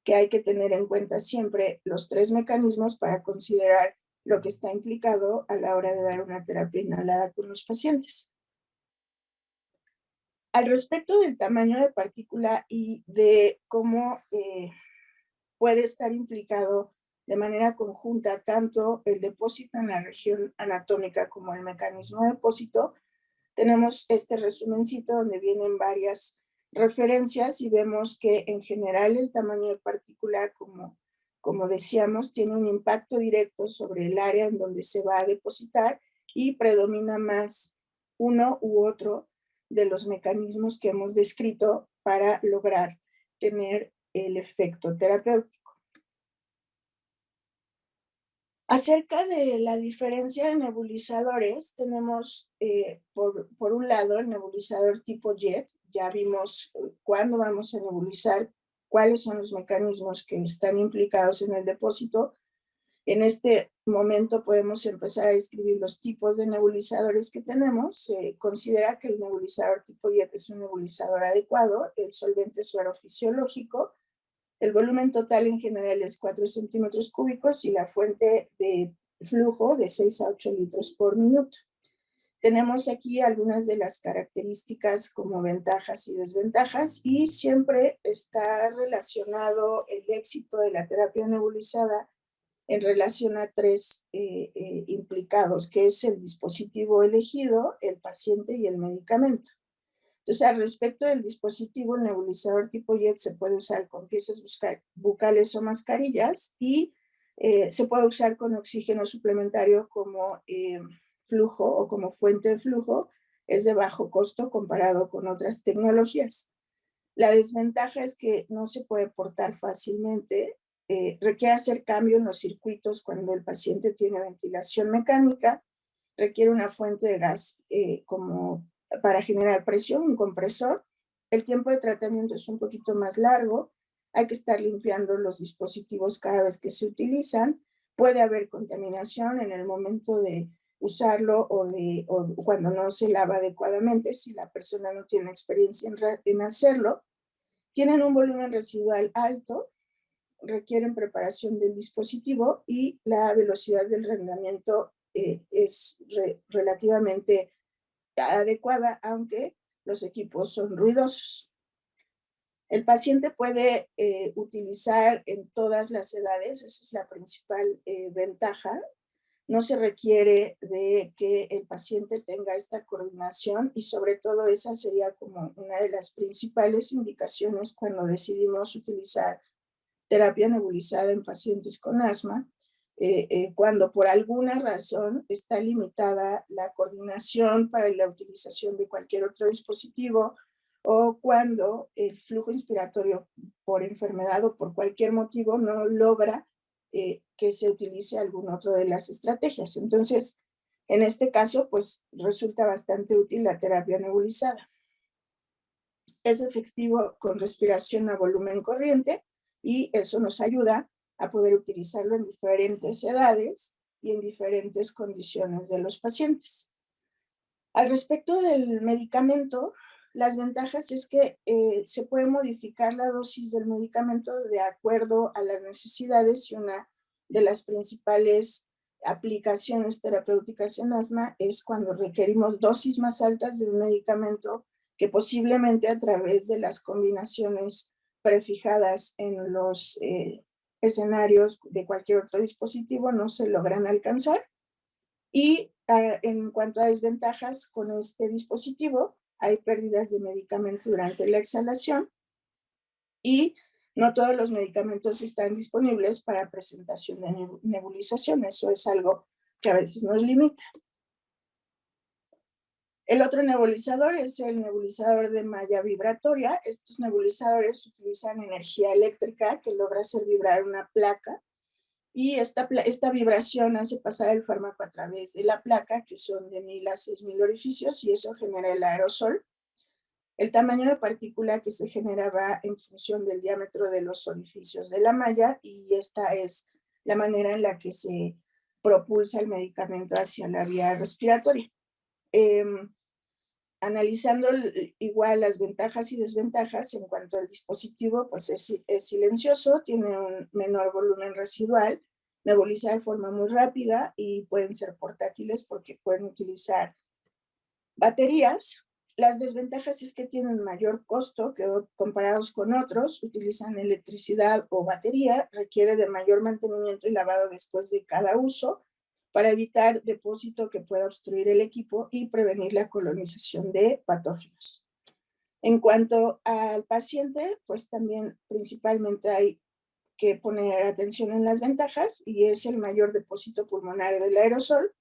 que hay que tener en cuenta siempre los tres mecanismos para considerar lo que está implicado a la hora de dar una terapia inhalada con los pacientes. Al respecto del tamaño de partícula y de cómo puede estar implicado de manera conjunta tanto el depósito en la región anatómica como el mecanismo de depósito, tenemos este resumencito donde vienen varias referencias y vemos que en general el tamaño de partícula, como decíamos, tiene un impacto directo sobre el área en donde se va a depositar y predomina más uno u otro de los mecanismos que hemos descrito para lograr tener el efecto terapéutico. Acerca de la diferencia de nebulizadores, tenemos por un lado el nebulizador tipo JET. Ya vimos cuándo vamos a nebulizar, cuáles son los mecanismos que están implicados en el depósito. En este momento podemos empezar a describir los tipos de nebulizadores que tenemos. Se considera que el nebulizador tipo JET es un nebulizador adecuado, el solvente suero fisiológico. El volumen total en general es 4 centímetros cúbicos y la fuente de flujo de 6 a 8 litros por minuto. Tenemos aquí algunas de las características como ventajas y desventajas, y siempre está relacionado el éxito de la terapia nebulizada en relación a tres implicados, que es el dispositivo elegido, el paciente y el medicamento. Entonces, al respecto del dispositivo, el nebulizador tipo JET se puede usar con piezas bucales o mascarillas, y se puede usar con oxígeno suplementario como flujo o como fuente de flujo. Es de bajo costo comparado con otras tecnologías. La desventaja es que no se puede portar fácilmente, requiere hacer cambio en los circuitos cuando el paciente tiene ventilación mecánica, requiere una fuente de gas como para generar presión, un compresor. El tiempo de tratamiento es un poquito más largo, hay que estar limpiando los dispositivos cada vez que se utilizan, puede haber contaminación en el momento de usarlo o cuando no se lava adecuadamente si la persona no tiene experiencia en hacerlo. Tienen un volumen residual alto, requieren preparación del dispositivo y la velocidad del rendimiento es relativamente adecuada, aunque los equipos son ruidosos. El paciente puede utilizar en todas las edades, esa es la principal ventaja. no se requiere de que el paciente tenga esta coordinación y sobre todo esa sería como una de las principales indicaciones cuando decidimos utilizar terapia nebulizada en pacientes con asma, cuando por alguna razón está limitada la coordinación para la utilización de cualquier otro dispositivo o cuando el flujo inspiratorio por enfermedad o por cualquier motivo no logra que se utilice alguna otra de las estrategias. Entonces, en este caso, pues resulta bastante útil la terapia nebulizada. Es efectivo con respiración a volumen corriente y eso nos ayuda a poder utilizarlo en diferentes edades y en diferentes condiciones de los pacientes. Al respecto del medicamento, las ventajas es que se puede modificar la dosis del medicamento de acuerdo a las necesidades y una de las principales aplicaciones terapéuticas en asma es cuando requerimos dosis más altas de un medicamento que posiblemente a través de las combinaciones prefijadas en los escenarios de cualquier otro dispositivo no se logran alcanzar. Y en cuanto a desventajas con este dispositivo, hay pérdidas de medicamento durante la exhalación y no todos los medicamentos están disponibles para presentación de nebulización. Eso es algo que a veces nos limita. El otro nebulizador es el nebulizador de malla vibratoria. Estos nebulizadores utilizan energía eléctrica que logra hacer vibrar una placa y esta vibración hace pasar el fármaco a través de la placa, que son de 1000 a 6000 orificios, y eso genera el aerosol. El tamaño de partícula que se generaba en función del diámetro de los orificios de la malla, y esta es la manera en la que se propulsa el medicamento hacia la vía respiratoria. Analizando igual las ventajas y desventajas en cuanto al dispositivo, pues es silencioso, tiene un menor volumen residual, nebuliza de forma muy rápida y pueden ser portátiles porque pueden utilizar baterías. Las desventajas es que tienen mayor costo que comparados con otros, utilizan electricidad o batería, requiere de mayor mantenimiento y lavado después de cada uso, para evitar depósito que pueda obstruir el equipo y prevenir la colonización de patógenos. En cuanto al paciente, pues también principalmente hay que poner atención en las ventajas y es el mayor depósito pulmonar del aerosol.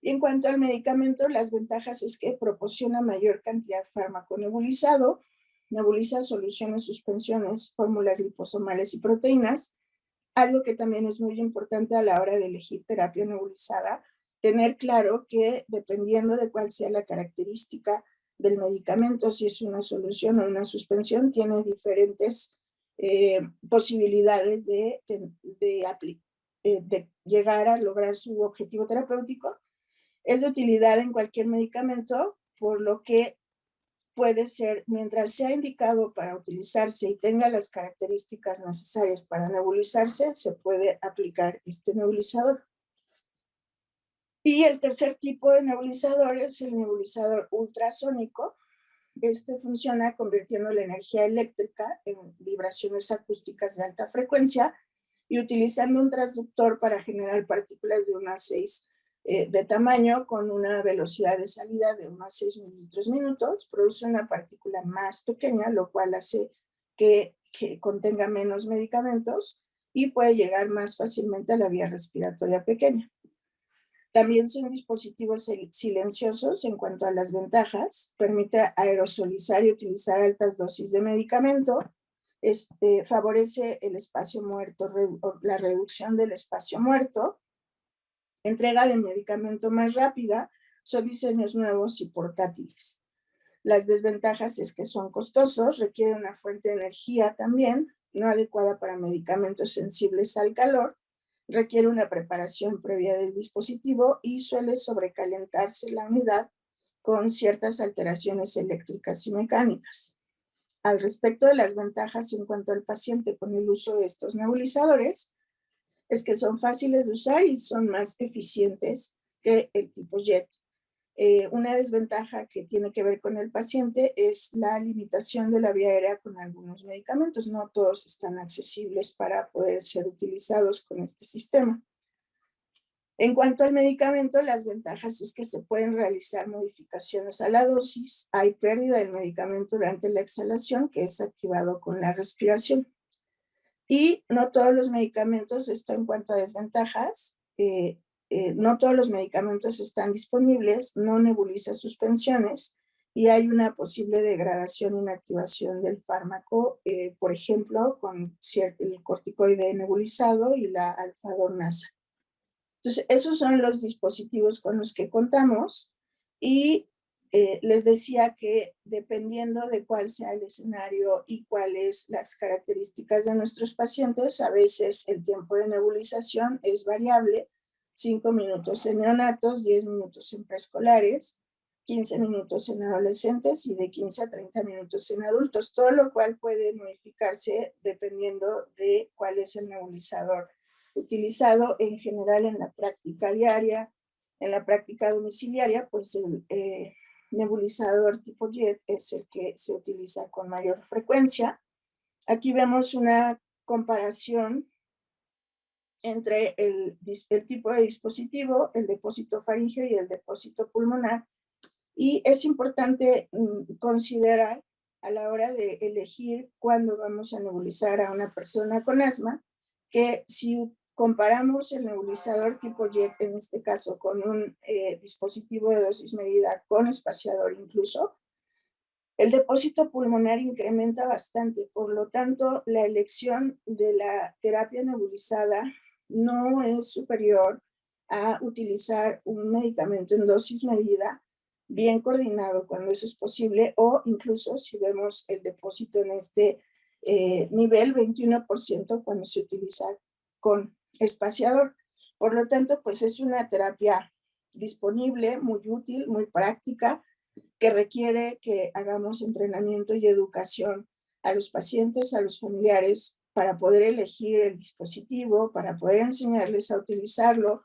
Y en cuanto al medicamento, las ventajas es que proporciona mayor cantidad de fármaco nebulizado, nebuliza soluciones, suspensiones, fórmulas liposomales y proteínas. Algo que también es muy importante a la hora de elegir terapia nebulizada, tener claro que dependiendo de cuál sea la característica del medicamento, si es una solución o una suspensión, tiene diferentes posibilidades de llegar a lograr su objetivo terapéutico. Es de utilidad en cualquier medicamento, por lo que puede ser, mientras sea indicado para utilizarse y tenga las características necesarias para nebulizarse, se puede aplicar este nebulizador. Y el tercer tipo de nebulizador es el nebulizador ultrasónico. Este funciona convirtiendo la energía eléctrica en vibraciones acústicas de alta frecuencia y utilizando un transductor para generar partículas de 1 a 6 de tamaño con una velocidad de salida de 1 a 6 mililitros minutos, produce una partícula más pequeña, lo cual hace que contenga menos medicamentos y puede llegar más fácilmente a la vía respiratoria pequeña. También son dispositivos silenciosos en cuanto a las ventajas, permite aerosolizar y utilizar altas dosis de medicamento, favorece el espacio muerto, la reducción del espacio muerto, entrega de medicamento más rápida, son diseños nuevos y portátiles. Las desventajas es que son costosos, requieren una fuente de energía también, no adecuada para medicamentos sensibles al calor, requiere una preparación previa del dispositivo y suele sobrecalentarse la unidad con ciertas alteraciones eléctricas y mecánicas. Al respecto de las ventajas en cuanto al paciente con el uso de estos nebulizadores, es que son fáciles de usar y son más eficientes que el tipo JET. Una desventaja que tiene que ver con el paciente es la limitación de la vía aérea con algunos medicamentos. No todos están accesibles para poder ser utilizados con este sistema. En cuanto al medicamento, las ventajas es que se pueden realizar modificaciones a la dosis, hay pérdida del medicamento durante la exhalación, que es activado con la respiración. Y no todos los medicamentos, esto en cuanto a desventajas, no todos los medicamentos están disponibles, no nebuliza suspensiones y hay una posible degradación e inactivación del fármaco, por ejemplo, con el corticoide nebulizado y la alfa-dornasa. Entonces, esos son los dispositivos con los que contamos y les decía que dependiendo de cuál sea el escenario y cuáles las características de nuestros pacientes, a veces el tiempo de nebulización es variable, 5 minutos en neonatos, 10 minutos en preescolares, 15 minutos en adolescentes y de 15 a 30 minutos en adultos, todo lo cual puede modificarse dependiendo de cuál es el nebulizador utilizado en general en la práctica diaria, en la práctica domiciliaria, pues el nebulizador tipo JET es el que se utiliza con mayor frecuencia. Aquí vemos una comparación entre el tipo de dispositivo, el depósito faríngeo y el depósito pulmonar, y es importante considerar a la hora de elegir cuándo vamos a nebulizar a una persona con asma, que si comparamos el nebulizador tipo JET, en este caso, con un dispositivo de dosis medida con espaciador incluso, el depósito pulmonar incrementa bastante, por lo tanto, la elección de la terapia nebulizada no es superior a utilizar un medicamento en dosis medida, bien coordinado cuando eso es posible, o incluso si vemos el depósito en este nivel, 21% cuando se utiliza con espaciador. Por lo tanto, pues es una terapia disponible, muy útil, muy práctica, que requiere que hagamos entrenamiento y educación a los pacientes, a los familiares, para poder elegir el dispositivo, para poder enseñarles a utilizarlo,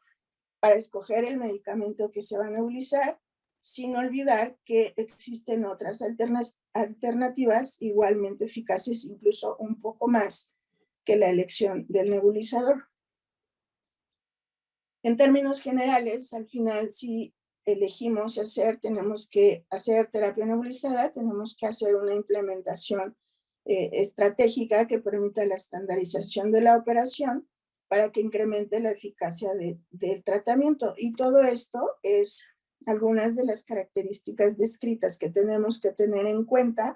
para escoger el medicamento que se va a nebulizar, sin olvidar que existen otras alternativas igualmente eficaces, incluso un poco más que la elección del nebulizador. En términos generales, al final, si elegimos tenemos que hacer terapia nebulizada, tenemos que hacer una implementación estratégica que permita la estandarización de la operación para que incremente la eficacia del tratamiento. Y todo esto es algunas de las características descritas que tenemos que tener en cuenta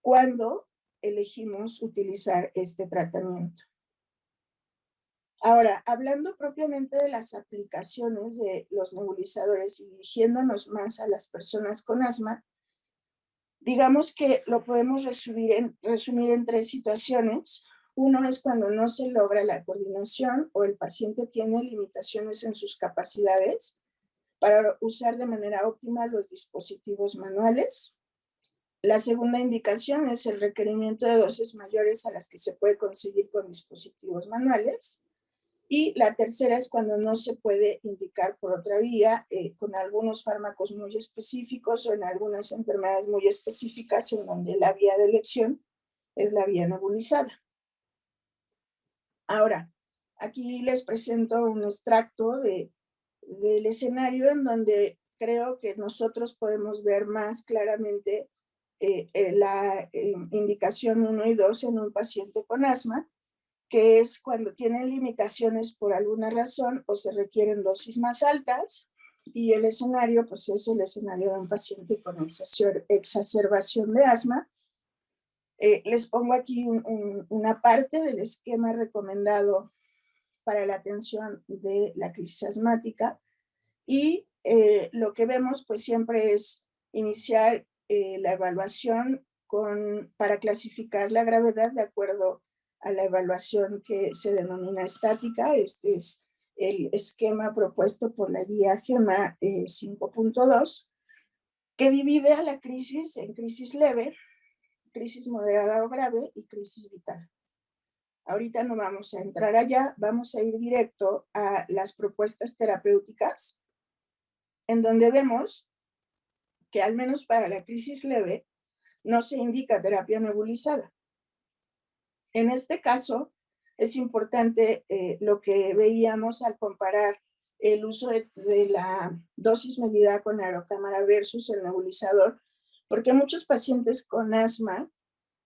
cuando elegimos utilizar este tratamiento. Ahora, hablando propiamente de las aplicaciones de los nebulizadores y dirigiéndonos más a las personas con asma, digamos que lo podemos resumir en 3 situaciones. Uno es cuando no se logra la coordinación o el paciente tiene limitaciones en sus capacidades para usar de manera óptima los dispositivos manuales. La segunda indicación es el requerimiento de dosis mayores a las que se puede conseguir con dispositivos manuales. Y la tercera es cuando no se puede indicar por otra vía, con algunos fármacos muy específicos o en algunas enfermedades muy específicas en donde la vía de elección es la vía nebulizada. Ahora, aquí les presento un extracto del escenario en donde creo que nosotros podemos ver más claramente la indicación 1 y 2 en un paciente con asma, que es cuando tienen limitaciones por alguna razón o se requieren dosis más altas, y el escenario pues es el escenario de un paciente con exacerbación de asma. Les pongo aquí una parte del esquema recomendado para la atención de la crisis asmática, y lo que vemos pues siempre es iniciar la evaluación para clasificar la gravedad de acuerdo a la evaluación que se denomina estática. Este es el esquema propuesto por la guía GEMA 5.2, que divide a la crisis en crisis leve, crisis moderada o grave y crisis vital. Ahorita no vamos a entrar allá, vamos a ir directo a las propuestas terapéuticas, en donde vemos que al menos para la crisis leve no se indica terapia nebulizada. En este caso, es importante lo que veíamos al comparar el uso de la dosis medida con aerocámara versus el nebulizador, porque muchos pacientes con asma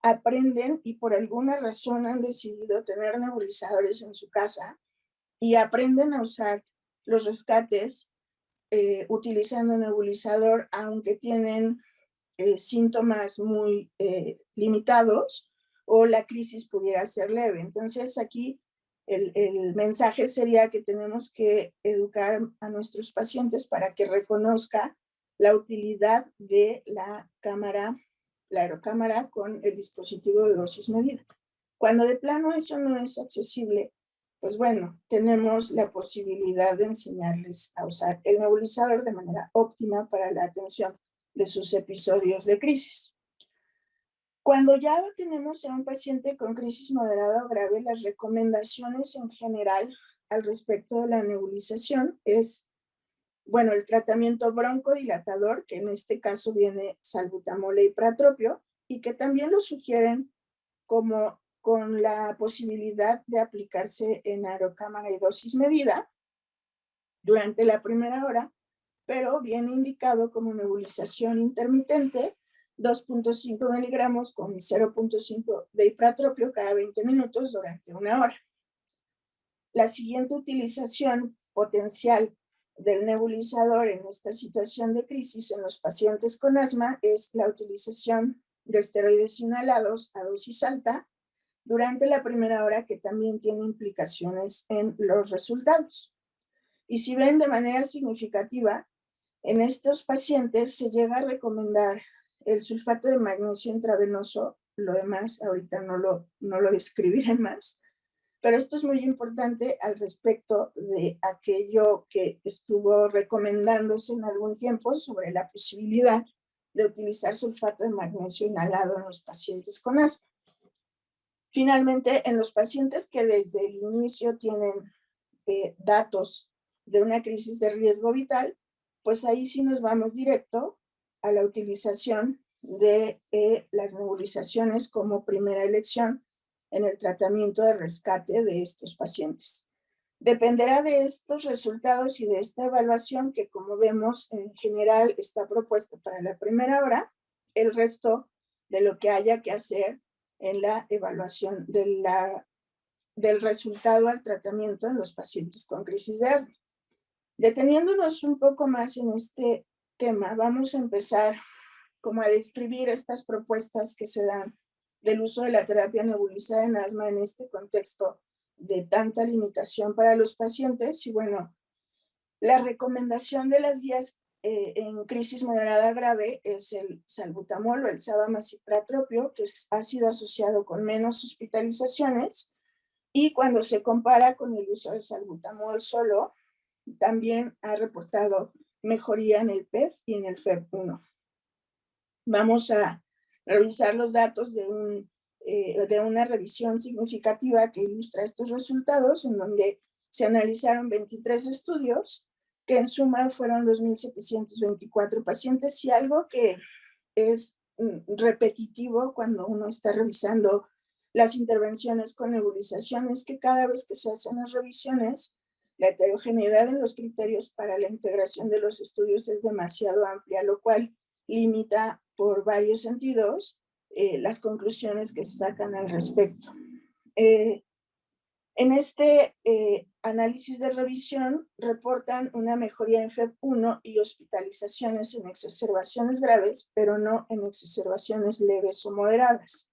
aprenden y por alguna razón han decidido tener nebulizadores en su casa y aprenden a usar los rescates utilizando nebulizador, aunque tienen síntomas muy limitados o la crisis pudiera ser leve. Entonces aquí el mensaje sería que tenemos que educar a nuestros pacientes para que reconozca la utilidad de la cámara, la aerocámara con el dispositivo de dosis medida. Cuando de plano eso no es accesible, pues bueno, tenemos la posibilidad de enseñarles a usar el nebulizador de manera óptima para la atención de sus episodios de crisis. Cuando ya tenemos a un paciente con crisis moderada o grave, las recomendaciones en general al respecto de la nebulización es, bueno, el tratamiento broncodilatador, que en este caso viene salbutamol e ipratropio, y que también lo sugieren como con la posibilidad de aplicarse en aerocámara y dosis medida durante la primera hora, pero viene indicado como nebulización intermitente, 2.5 miligramos con 0.5 de ipratropio cada 20 minutos durante una hora. La siguiente utilización potencial del nebulizador en esta situación de crisis en los pacientes con asma es la utilización de esteroides inhalados a dosis alta durante la primera hora, que también tiene implicaciones en los resultados. Y si ven de manera significativa, en estos pacientes se llega a recomendar el sulfato de magnesio intravenoso, lo demás ahorita no lo describiré más, pero esto es muy importante al respecto de aquello que estuvo recomendándose en algún tiempo sobre la posibilidad de utilizar sulfato de magnesio inhalado en los pacientes con asma. Finalmente, en los pacientes que desde el inicio tienen datos de una crisis de riesgo vital, pues ahí sí nos vamos directo a la utilización de las nebulizaciones como primera elección en el tratamiento de rescate de estos pacientes. Dependerá de estos resultados y de esta evaluación que, como vemos, en general está propuesta para la primera hora, el resto de lo que haya que hacer en la evaluación del resultado al tratamiento en los pacientes con crisis de asma. Deteniéndonos un poco más en este tema, vamos a empezar como a describir estas propuestas que se dan del uso de la terapia nebulizada en asma en este contexto de tanta limitación para los pacientes. Y bueno, la recomendación de las guías en crisis moderada grave es el salbutamol o el sabamazipratropio, que ha sido asociado con menos hospitalizaciones, y cuando se compara con el uso del salbutamol solo, también ha reportado mejoría en el PEF y en el FEV1. Vamos a revisar los datos de una revisión significativa que ilustra estos resultados, en donde se analizaron 23 estudios, que en suma fueron 2.724 pacientes, y algo que es repetitivo cuando uno está revisando las intervenciones con nebulización es que cada vez que se hacen las revisiones, la heterogeneidad en los criterios para la integración de los estudios es demasiado amplia, lo cual limita por varios sentidos las conclusiones que se sacan al respecto. En este análisis de revisión reportan una mejoría en FEV1 y hospitalizaciones en exacerbaciones graves, pero no en exacerbaciones leves o moderadas.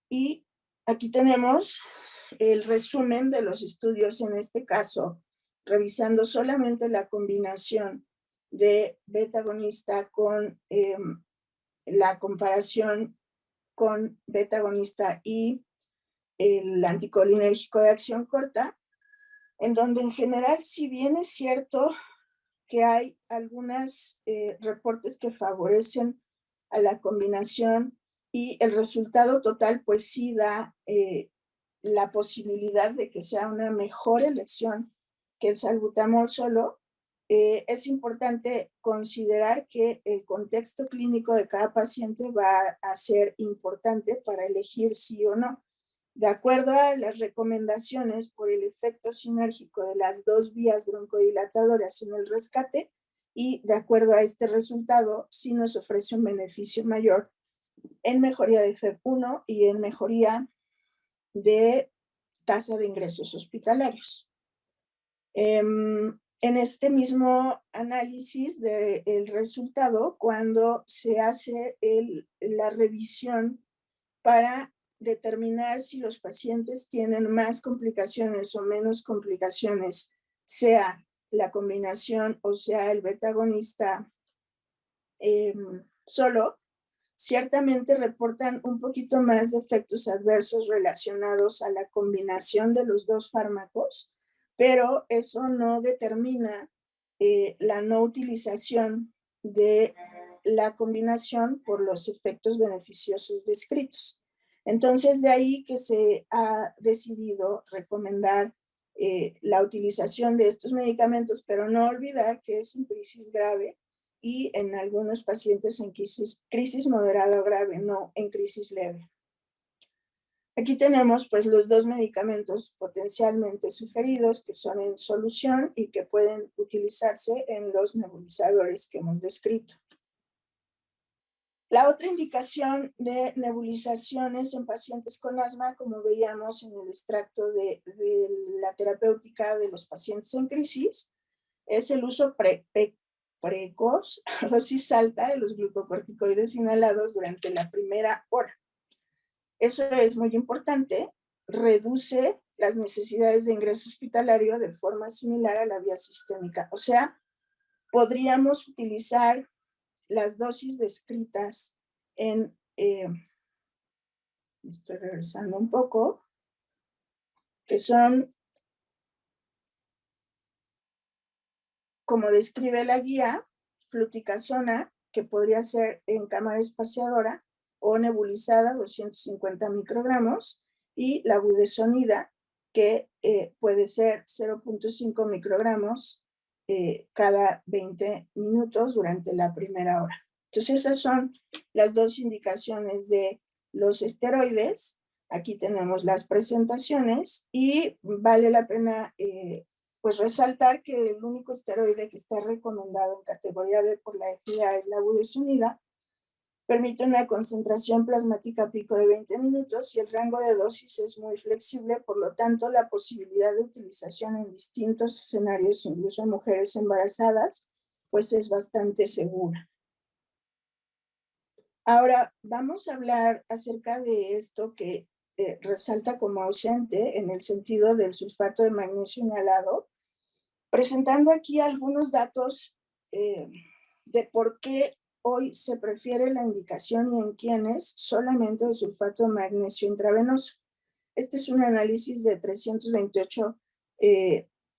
Y aquí tenemos el resumen de los estudios, en este caso, revisando solamente la combinación de beta-agonista con la comparación con beta-agonista y el anticolinérgico de acción corta, en donde en general, si bien es cierto que hay algunos reportes que favorecen a la combinación y el resultado total pues sí da la posibilidad de que sea una mejor elección que el salbutamol solo, es importante considerar que el contexto clínico de cada paciente va a ser importante para elegir sí o no. De acuerdo a las recomendaciones por el efecto sinérgico de las dos vías broncodilatadoras en el rescate, y de acuerdo a este resultado, sí nos ofrece un beneficio mayor en mejoría de FEV1 y en mejoría de tasa de ingresos hospitalarios. En este mismo análisis del resultado, cuando se hace la revisión para determinar si los pacientes tienen más complicaciones o menos complicaciones, sea la combinación o sea el beta-agonista solo, ciertamente reportan un poquito más de efectos adversos relacionados a la combinación de los dos fármacos, pero eso no determina la no utilización de la combinación por los efectos beneficiosos descritos. Entonces, de ahí que se ha decidido recomendar la utilización de estos medicamentos, pero no olvidar que es en crisis grave y en algunos pacientes en crisis moderada o grave, no en crisis leve. Aquí tenemos pues los dos medicamentos potencialmente sugeridos que son en solución y que pueden utilizarse en los nebulizadores que hemos descrito. La otra indicación de nebulizaciones en pacientes con asma, como veíamos en el extracto de la terapéutica de los pacientes en crisis, es el uso precoz, dosis alta de los glucocorticoides inhalados durante la primera hora. Eso es muy importante, reduce las necesidades de ingreso hospitalario de forma similar a la vía sistémica. O sea, podríamos utilizar las dosis descritas en, estoy regresando un poco, que son, como describe la guía, fluticasona, que podría ser en cámara espaciadora o nebulizada, 250 microgramos, y la budesonida, que puede ser 0.5 microgramos cada 20 minutos durante la primera hora. Entonces, esas son las dos indicaciones de los esteroides. Aquí tenemos las presentaciones y vale la pena pues resaltar que el único esteroide que está recomendado en categoría B por la FDA es la budesonida. Permite una concentración plasmática pico de 20 minutos y el rango de dosis es muy flexible, por lo tanto la posibilidad de utilización en distintos escenarios, incluso en mujeres embarazadas, pues es bastante segura. Ahora vamos a hablar acerca de esto que resalta como ausente en el sentido del sulfato de magnesio inhalado, presentando aquí algunos datos de por qué hoy se prefiere la indicación y en quienes solamente de sulfato de magnesio intravenoso. Este es un análisis de 328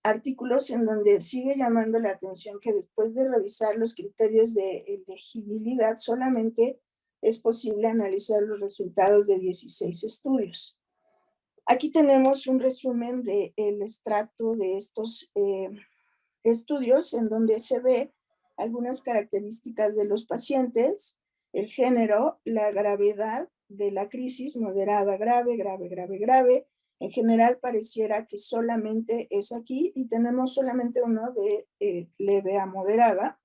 artículos en donde sigue llamando la atención que después de revisar los criterios de elegibilidad solamente es posible analizar los resultados de 16 estudios. Aquí tenemos un resumen del extracto de estos estudios en donde se ve algunas características de los pacientes, el género, la gravedad de la crisis, moderada, grave, grave, grave, grave. En general pareciera que solamente es aquí y tenemos solamente uno de leve a moderada.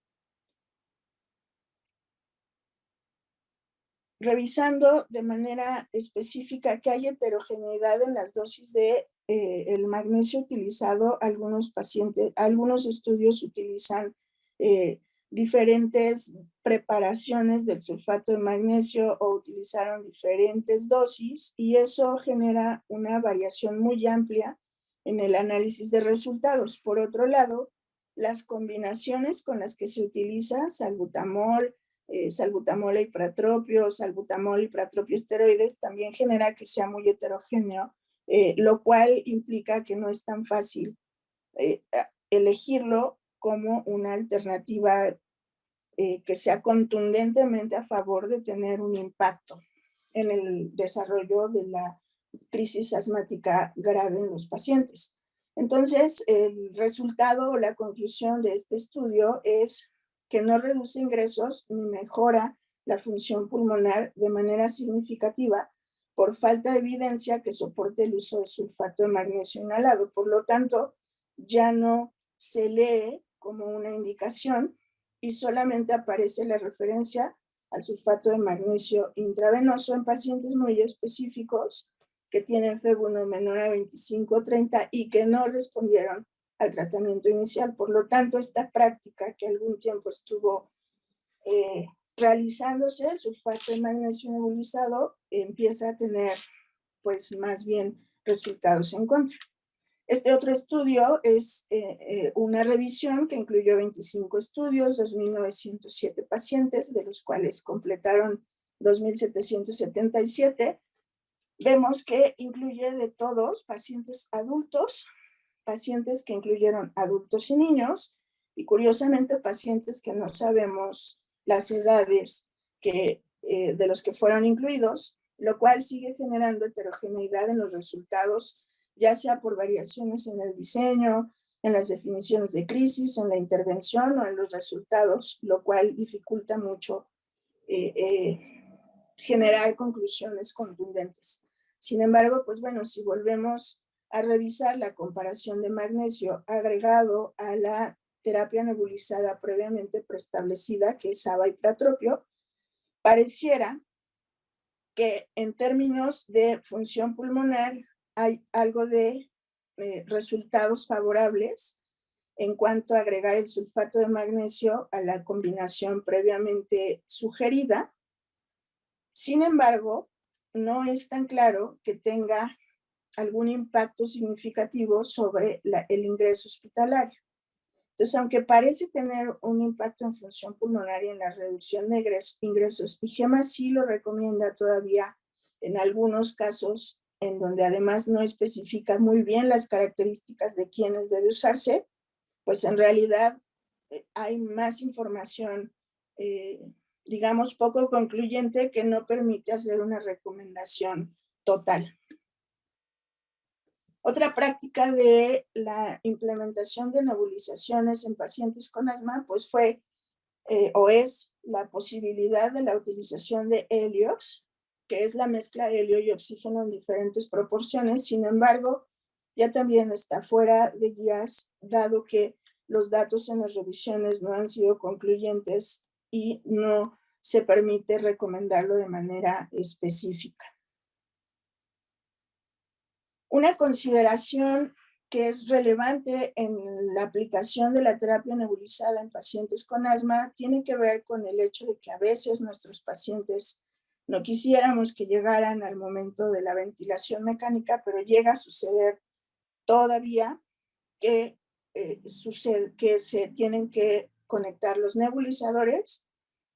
Revisando de manera específica que hay heterogeneidad en las dosis de el magnesio utilizado, algunos estudios utilizan diferentes preparaciones del sulfato de magnesio o utilizaron diferentes dosis y eso genera una variación muy amplia en el análisis de resultados. Por otro lado, las combinaciones con las que se utiliza salbutamol, salbutamol e ipratropio, salbutamol, ipratropio, esteroides, también genera que sea muy heterogéneo, lo cual implica que no es tan fácil elegirlo como una alternativa que sea contundentemente a favor de tener un impacto en el desarrollo de la crisis asmática grave en los pacientes. Entonces, el resultado o la conclusión de este estudio es que no reduce ingresos ni mejora la función pulmonar de manera significativa, por falta de evidencia que soporte el uso de sulfato de magnesio inhalado. Por lo tanto, ya no se lee como una indicación y solamente aparece la referencia al sulfato de magnesio intravenoso en pacientes muy específicos que tienen FeB1 menor a 25-30 y que no respondieron al tratamiento inicial. Por lo tanto, esta práctica que algún tiempo estuvo realizándose, el sulfato de magnesio nebulizado, empieza a tener pues más bien resultados en contra. Este otro estudio es una revisión que incluyó 25 estudios, 2.907 pacientes, de los cuales completaron 2.777. Vemos que incluye de todos pacientes adultos, pacientes que incluyeron adultos y niños, y curiosamente pacientes que no sabemos las edades de los que fueron incluidos, lo cual sigue generando heterogeneidad en los resultados, ya sea por variaciones en el diseño, en las definiciones de crisis, en la intervención o en los resultados, lo cual dificulta mucho generar conclusiones contundentes. Sin embargo, pues bueno, si volvemos a revisar la comparación de magnesio agregado a la terapia nebulizada previamente preestablecida, que es sabaiprotropio, pareciera que en términos de función pulmonar hay algo de resultados favorables en cuanto a agregar el sulfato de magnesio a la combinación previamente sugerida. Sin embargo, no es tan claro que tenga algún impacto significativo sobre el ingreso hospitalario. Entonces, aunque parece tener un impacto en función pulmonar y en la reducción de ingresos, y GEMA sí lo recomienda todavía en algunos casos en donde además no especifica muy bien las características de quienes debe usarse, pues en realidad hay más información, digamos, poco concluyente que no permite hacer una recomendación total. Otra práctica de la implementación de nebulizaciones en pacientes con asma, pues fue o es la posibilidad de la utilización de heliox, que es la mezcla de helio y oxígeno en diferentes proporciones. Sin embargo, ya también está fuera de guías, dado que los datos en las revisiones no han sido concluyentes y no se permite recomendarlo de manera específica. Una consideración que es relevante en la aplicación de la terapia nebulizada en pacientes con asma tiene que ver con el hecho de que a veces nuestros pacientes no quisiéramos que llegaran al momento de la ventilación mecánica, pero llega a suceder todavía que se tienen que conectar los nebulizadores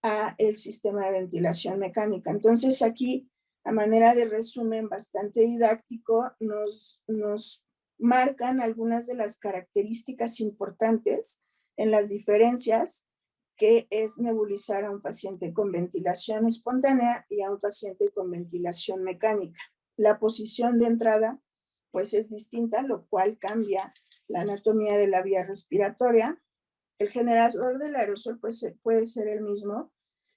a el sistema de ventilación mecánica. Entonces aquí, a manera de resumen bastante didáctico, nos marcan algunas de las características importantes en las diferencias que es nebulizar a un paciente con ventilación espontánea y a un paciente con ventilación mecánica. La posición de entrada pues es distinta, lo cual cambia la anatomía de la vía respiratoria. El generador del aerosol pues, puede ser el mismo.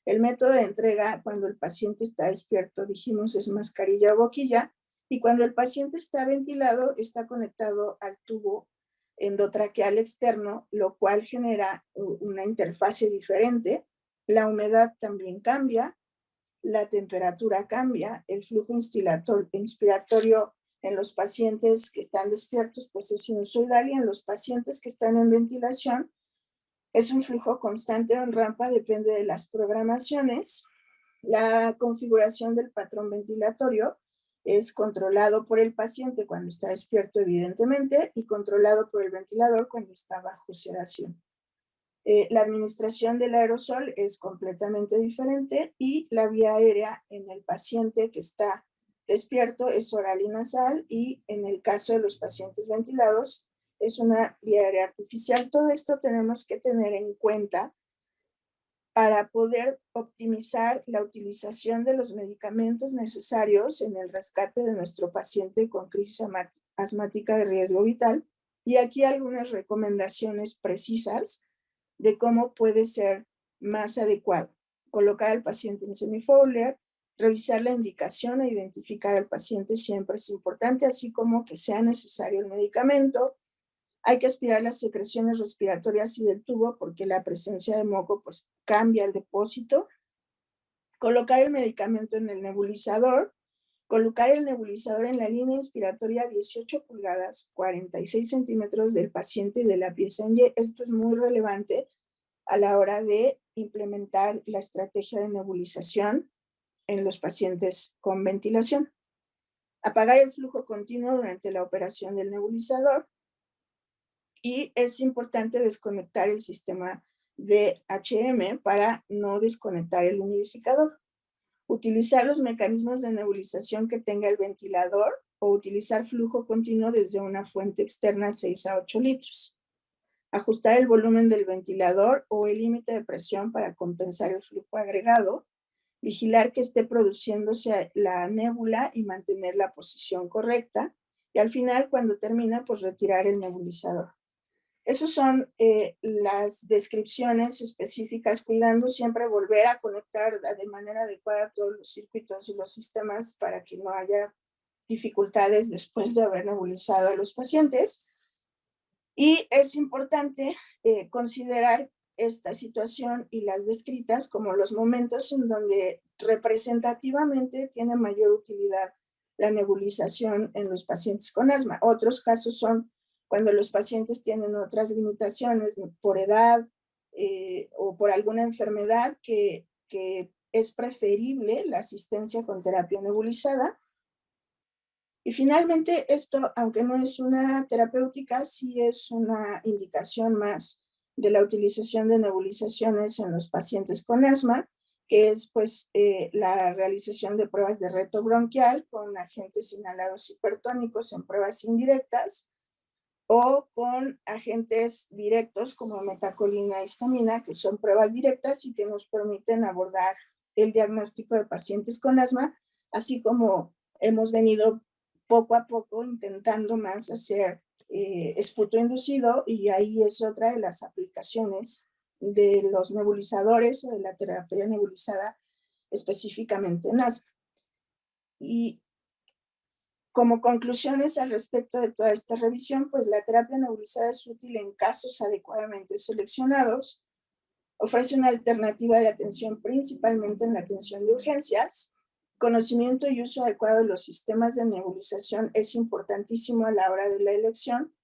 El método de entrega cuando el paciente está despierto, dijimos, es mascarilla o boquilla, y cuando el paciente está ventilado, está conectado al tubo endotraqueal externo, lo cual genera una interfase diferente. La humedad también cambia, la temperatura cambia, el flujo inspiratorio en los pacientes que están despiertos pues es sinusoidal, y en los pacientes que están en ventilación es un flujo constante o en rampa, depende de las programaciones. La configuración del patrón ventilatorio es controlado por el paciente cuando está despierto, evidentemente, y controlado por el ventilador cuando está bajo sedación. La administración del aerosol es completamente diferente, y la vía aérea en el paciente que está despierto es oral y nasal, y en el caso de los pacientes ventilados es una vía aérea artificial. Todo esto tenemos que tener en cuenta para poder optimizar la utilización de los medicamentos necesarios en el rescate de nuestro paciente con crisis asmática de riesgo vital. Y aquí algunas recomendaciones precisas de cómo puede ser más adecuado. Colocar al paciente en semifoliar, Revisar la indicación e identificar al paciente siempre es importante, así como que sea necesario el medicamento. Hay que aspirar las secreciones respiratorias y del tubo porque la presencia de moco pues cambia el depósito. Colocar el medicamento en el nebulizador. Colocar el nebulizador en la línea inspiratoria 18 pulgadas, 46 centímetros del paciente y de la pieza en Y. Esto es muy relevante a la hora de implementar la estrategia de nebulización en los pacientes con ventilación. Apagar el flujo continuo durante la operación del nebulizador. Y es importante desconectar el sistema de HM para no desconectar el humidificador. Utilizar los mecanismos de nebulización que tenga el ventilador o utilizar flujo continuo desde una fuente externa 6 a 8 litros. Ajustar el volumen del ventilador o el límite de presión para compensar el flujo agregado. Vigilar que esté produciéndose la nébula y mantener la posición correcta. Y al final, cuando termina, pues retirar el nebulizador. Esas son las descripciones específicas, cuidando siempre volver a conectar de manera adecuada todos los circuitos y los sistemas para que no haya dificultades después de haber nebulizado a los pacientes. Y es importante considerar esta situación y las descritas como los momentos en donde representativamente tiene mayor utilidad la nebulización en los pacientes con asma. Otros casos son cuando los pacientes tienen otras limitaciones por edad o por alguna enfermedad que es preferible la asistencia con terapia nebulizada. Y finalmente esto, aunque no es una terapéutica, sí es una indicación más de la utilización de nebulizaciones en los pacientes con asma, que es pues la realización de pruebas de reto bronquial con agentes inhalados hipertónicos en pruebas indirectas, o con agentes directos como metacolina e histamina, que son pruebas directas y que nos permiten abordar el diagnóstico de pacientes con asma, así como hemos venido poco a poco intentando más hacer esputo inducido, y ahí es otra de las aplicaciones de los nebulizadores o de la terapia nebulizada específicamente en asma. Y como conclusiones al respecto de toda esta revisión, pues la terapia nebulizada es útil en casos adecuadamente seleccionados, ofrece una alternativa de atención principalmente en la atención de urgencias. Conocimiento y uso adecuado de los sistemas de nebulización es importantísimo a la hora de la elección.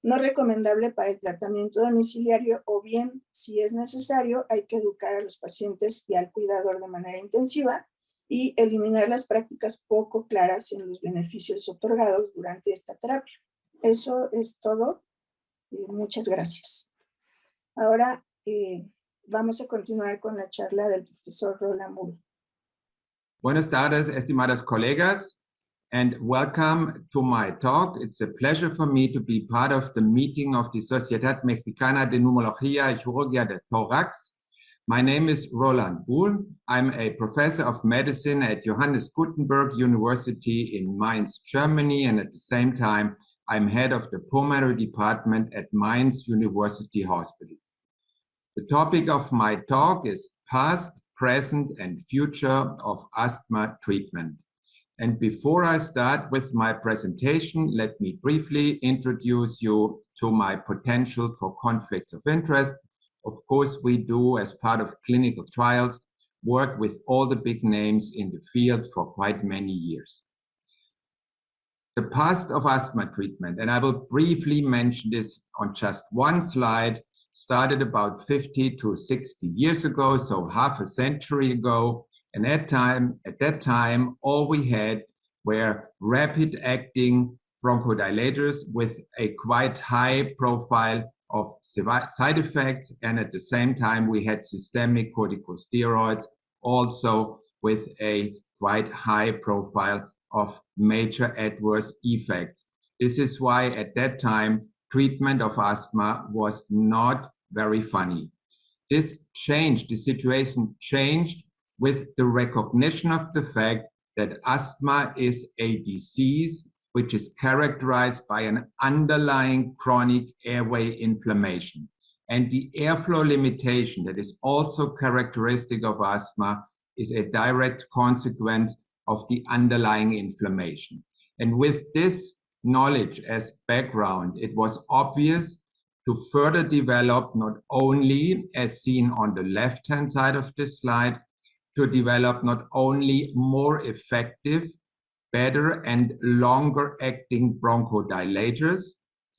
No recomendable para el tratamiento domiciliario, o bien, si es necesario, hay que educar a los pacientes y al cuidador de manera intensiva y eliminar las prácticas poco claras en los beneficios otorgados durante esta terapia. Eso es todo. Muchas gracias. Ahora vamos a continuar con la charla del profesor Roland Bull. Buenas tardes, estimadas colegas, and welcome to my talk. It's a pleasure for me to be part of the meeting of the Sociedad Mexicana de Neumología y Chirurgia de Thorax. My name is Roland Buhl. I'm a professor of medicine at Johannes Gutenberg University in Mainz, Germany, and at the same time, I'm head of the pulmonary department at Mainz University Hospital. The topic of my talk is past, present, and future of asthma treatment. And before I start with my presentation, let me briefly introduce you to my potential for conflicts of interest. Of course, we do, as part of clinical trials, work with all the big names in the field for quite many years. The past of asthma treatment, and I will briefly mention this on just one slide, started about 50 to 60 years ago, so half a century ago. And at that time, all we had were rapid-acting bronchodilators with a quite high profile of side effects, and at the same time we had systemic corticosteroids also with a quite high profile of major adverse effects. This is why at that time treatment of asthma was not very funny. This changed, the situation changed with the recognition of the fact that asthma is a disease which is characterized by an underlying chronic airway inflammation. And the airflow limitation that is also characteristic of asthma is a direct consequence of the underlying inflammation. And with this knowledge as background, it was obvious to further develop, not only as seen on the left-hand side of this slide, to develop not only more effective, better and longer acting bronchodilators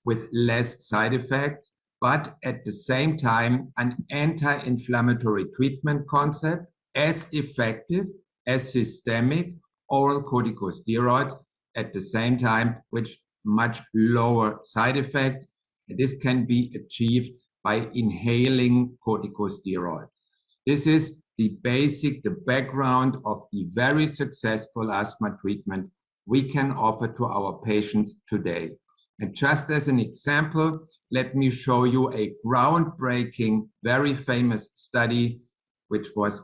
with less side effects, but at the same time, an anti-inflammatory treatment concept as effective as systemic oral corticosteroids at the same time, which much lower side effects. And this can be achieved by inhaling corticosteroids. This is the background of the very successful asthma treatment we can offer to our patients today. And just as an example, let me show you a groundbreaking, very famous study, which was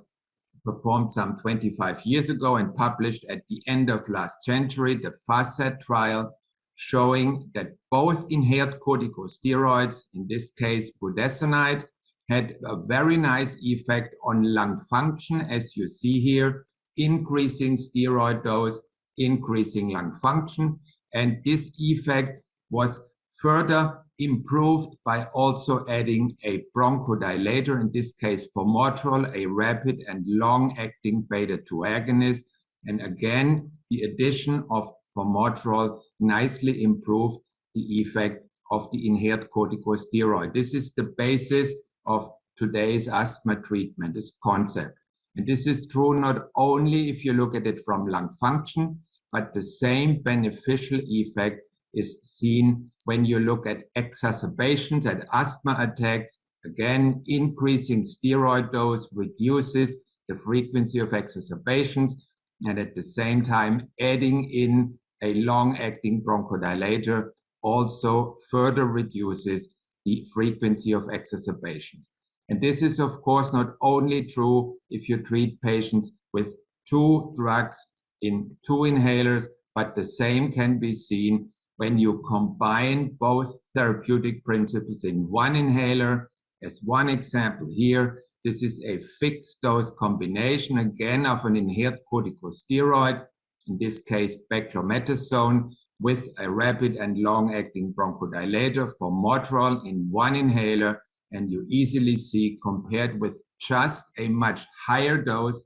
performed some 25 years ago and published at the end of last century, the FACET trial, showing that both inhaled corticosteroids, in this case budesonide, had a very nice effect on lung function, as you see here, increasing steroid dose, increasing lung function. And this effect was further improved by also adding a bronchodilator, in this case formoterol, a rapid and long-acting beta-2 agonist. And again, the addition of formoterol nicely improved the effect of the inhaled corticosteroid. This is the basis of today's asthma treatment, this concept. And this is true not only if you look at it from lung function, but the same beneficial effect is seen when you look at exacerbations, at asthma attacks. Again, increasing steroid dose reduces the frequency of exacerbations, and at the same time, adding in a long-acting bronchodilator also further reduces the frequency of exacerbations. And this is, of course, not only true if you treat patients with 2 drugs in 2 inhalers, but the same can be seen when you combine both therapeutic principles in 1 inhaler. As one example here, this is a fixed dose combination, again, of an inhaled corticosteroid, in this case, beclomethasone, with a rapid and long-acting bronchodilator formoterol in 1 inhaler. And you easily see, compared with just a much higher dose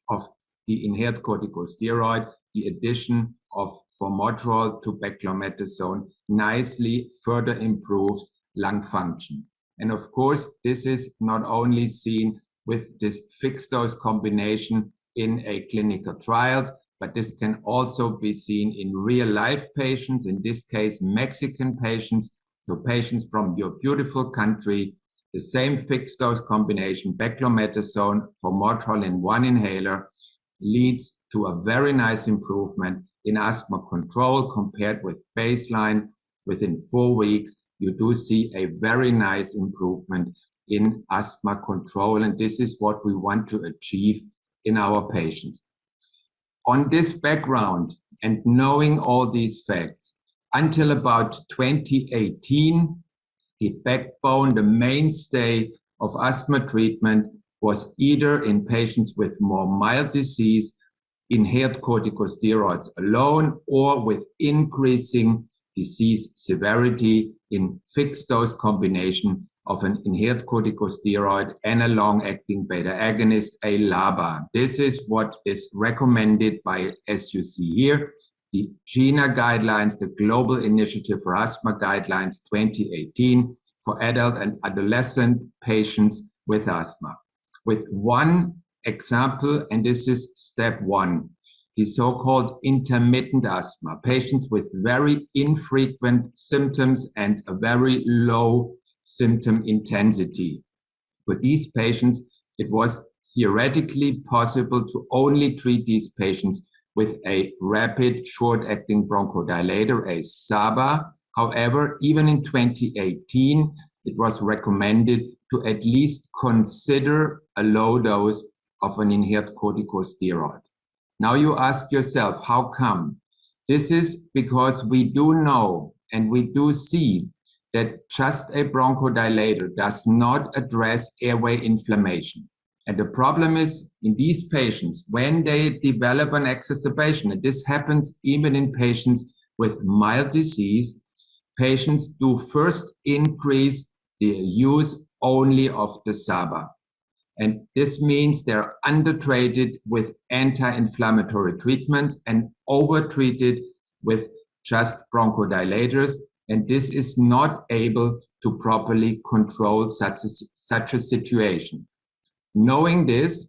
of the inhaled corticosteroid, the addition of formoterol to beclomethasone nicely further improves lung function. And of course, this is not only seen with this fixed dose combination in a clinical trials, but this can also be seen in real life patients, in this case, Mexican patients, so patients from your beautiful country. The same fixed dose combination, beclomethasone, formoterol in 1 inhaler, leads to a very nice improvement in asthma control compared with baseline. Within 4 weeks, you do see a very nice improvement in asthma control, and this is what we want to achieve in our patients. On this background and knowing all these facts, until about 2018, the backbone, the mainstay of asthma treatment was either in patients with more mild disease, inhaled corticosteroids alone, or with increasing disease severity in fixed dose combination of an inhaled corticosteroid and a long-acting beta agonist, a LABA. This is what is recommended by, as you see here, the GINA guidelines, the Global Initiative for Asthma Guidelines 2018 for adult and adolescent patients with asthma. With one example, and this is step 1, the so-called intermittent asthma, patients with very infrequent symptoms and a very low symptom intensity. For these patients, it was theoretically possible to only treat these patients with a rapid short-acting bronchodilator, a SABA. However, even in 2018, it was recommended to at least consider a low dose of an inhaled corticosteroid. Now you ask yourself, how come? This is because we do know and we do see that just a bronchodilator does not address airway inflammation. And the problem is in these patients, when they develop an exacerbation, and this happens even in patients with mild disease, patients do first increase the use only of the SABA. And this means they're undertreated with anti-inflammatory treatments and overtreated with just bronchodilators. And this is not able to properly control such a situation. Knowing this,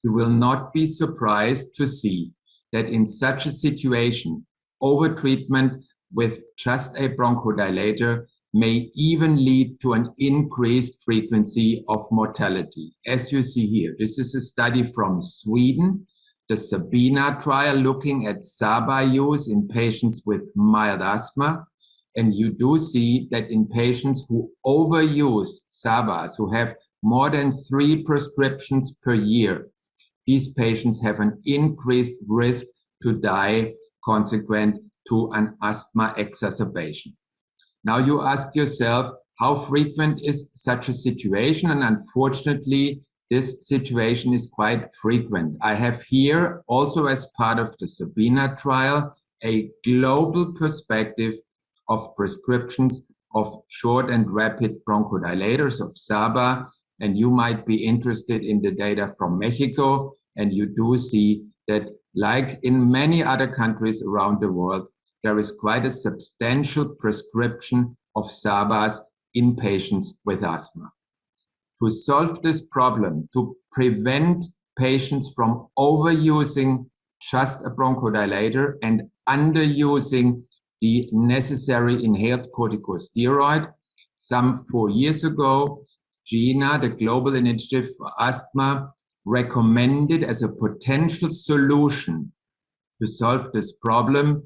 you will not be surprised to see that in such a situation, overtreatment with just a bronchodilator may even lead to an increased frequency of mortality. As you see here, this is a study from Sweden, the Sabina trial looking at SABA use in patients with mild asthma. And you do see that in patients who overuse SABAs, who have more than 3 prescriptions per year, these patients have an increased risk to die consequent to an asthma exacerbation. Now you ask yourself, how frequent is such a situation? And unfortunately, this situation is quite frequent. I have here also as part of the Sabina trial, a global perspective of prescriptions of short and rapid bronchodilators of SABA. And you might be interested in the data from Mexico. And you do see that, like in many other countries around the world, there is quite a substantial prescription of SABAs in patients with asthma. To solve this problem, to prevent patients from overusing just a bronchodilator and underusing the necessary inhaled corticosteroid, some 4 years ago, GINA, the Global Initiative for Asthma, recommended as a potential solution to solve this problem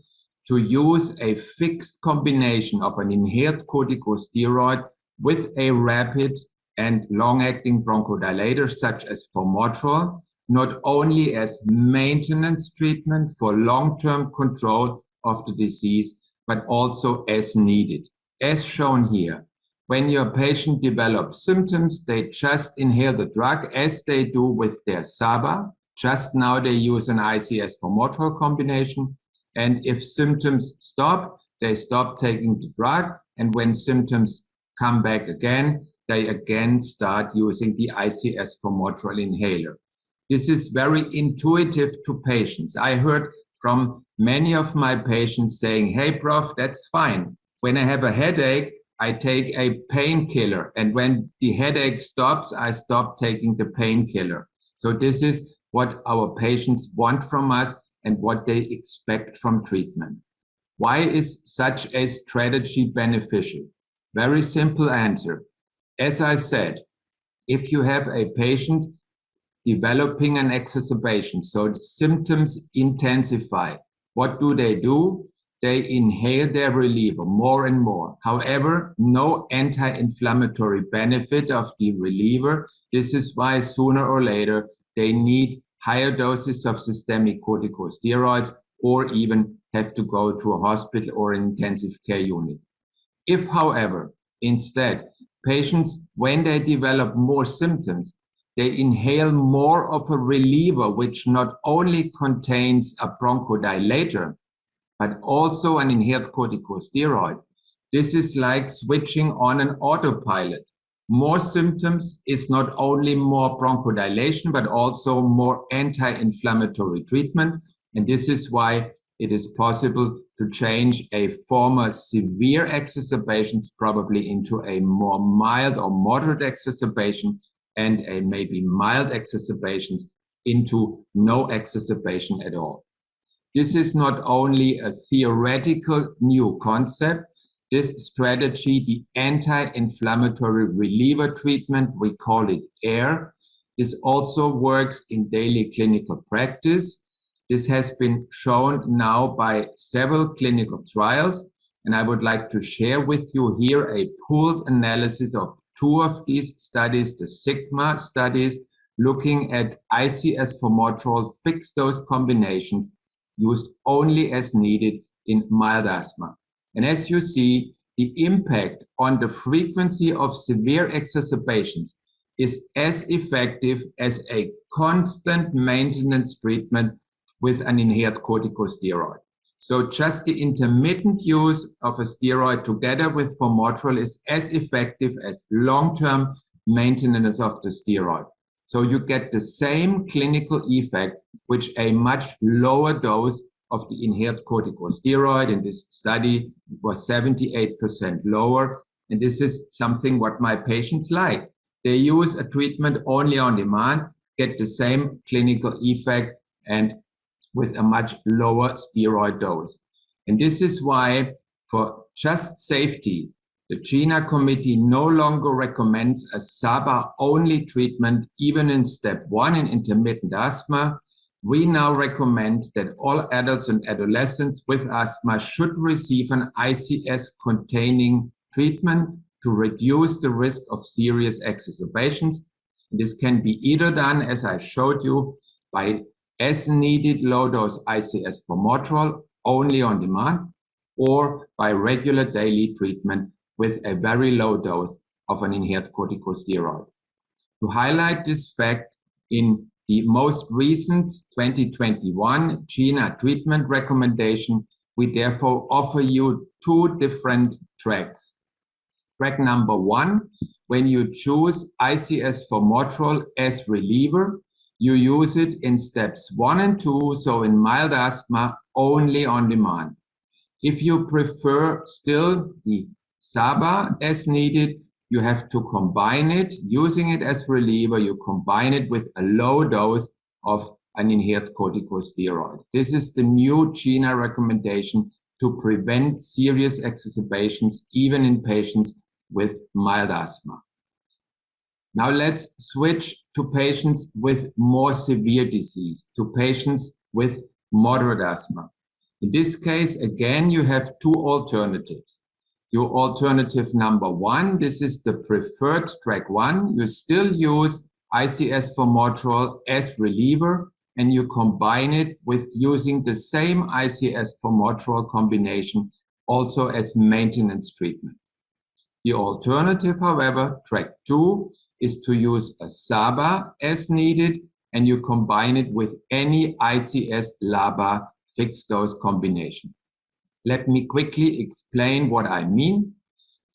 to use a fixed combination of an inhaled corticosteroid with a rapid and long-acting bronchodilator such as formoterol, not only as maintenance treatment for long-term control of the disease, but also as needed. As shown here, when your patient develops symptoms, they just inhale the drug as they do with their SABA. Just now they use an ICS formoterol combination. And if symptoms stop, they stop taking the drug. And when symptoms come back again, they again start using the ICS formoterol inhaler. This is very intuitive to patients. I heard from many of my patients saying, hey, Prof, that's fine. When I have a headache, I take a painkiller. And when the headache stops, I stop taking the painkiller. So this is what our patients want from us and what they expect from treatment. Why is such a strategy beneficial? Very simple answer. As I said, if you have a patient developing an exacerbation, so the symptoms intensify, what do? They inhale their reliever more and more. However, no anti-inflammatory benefit of the reliever. This is why sooner or later they need higher doses of systemic corticosteroids or even have to go to a hospital or an intensive care unit. If, however, instead, patients, when they develop more symptoms, they inhale more of a reliever, which not only contains a bronchodilator, but also an inhaled corticosteroid. This is like switching on an autopilot. More symptoms is not only more bronchodilation, but also more anti-inflammatory treatment. And this is why it is possible to change a former severe exacerbations probably into a more mild or moderate exacerbation and a maybe mild exacerbations into no exacerbation at all. This is not only a theoretical new concept. This strategy, the anti-inflammatory reliever treatment, we call it AIR. This also works in daily clinical practice. This has been shown now by several clinical trials, and I would like to share with you here a pooled analysis of 2 of these studies, the SIGMA studies, looking at ICS formoterol fixed dose combinations used only as needed in mild asthma. And as you see, the impact on the frequency of severe exacerbations is as effective as a constant maintenance treatment with an inhaled corticosteroid. So just the intermittent use of a steroid together with formoterol is as effective as long-term maintenance of the steroid. So you get the same clinical effect, which a much lower dose of the inhaled corticosteroid in this study was 78% lower. And this is something what my patients like. They use a treatment only on demand, get the same clinical effect, and with a much lower steroid dose. And this is why, for just safety, the GINA committee no longer recommends a SABA-only treatment, even in step 1 in intermittent asthma. We now recommend that all adults and adolescents with asthma should receive an ICS-containing treatment to reduce the risk of serious exacerbations. This can be either done, as I showed you, by as-needed low-dose ICS formoterol only on demand, or by regular daily treatment with a very low dose of an inhaled corticosteroid. To highlight this fact, in the most recent 2021 GINA treatment recommendation, we therefore offer you 2 different tracks. Track number 1, when you choose ICS formoterol as reliever, you use it in steps 1 and 2, so in mild asthma, only on demand. If you prefer still the SABA as needed, you have to combine it, using it as reliever, you combine it with a low dose of an inhaled corticosteroid. This is the new GINA recommendation to prevent serious exacerbations, even in patients with mild asthma. Now let's switch to patients with more severe disease, to patients with moderate asthma. In this case, again, you have 2 alternatives. Your alternative number 1, this is the preferred track 1. You still use ICS formoterol as reliever, and you combine it with using the same ICS formoterol combination also as maintenance treatment. The alternative, however, track 2, is to use a SABA as needed, and you combine it with any ICS-LABA fixed dose combination. Let me quickly explain what I mean.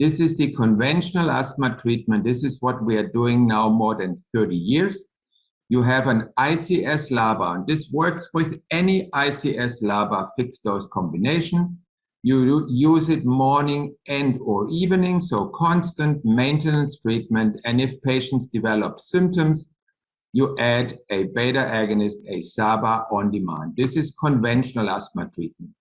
This is the conventional asthma treatment. This is what we are doing now more than 30 years. You have an ICS-LABA, and this works with any ICS-LABA fixed dose combination. You use it morning and or evening, so constant maintenance treatment. And if patients develop symptoms, you add a beta agonist, a SABA on demand. This is conventional asthma treatment.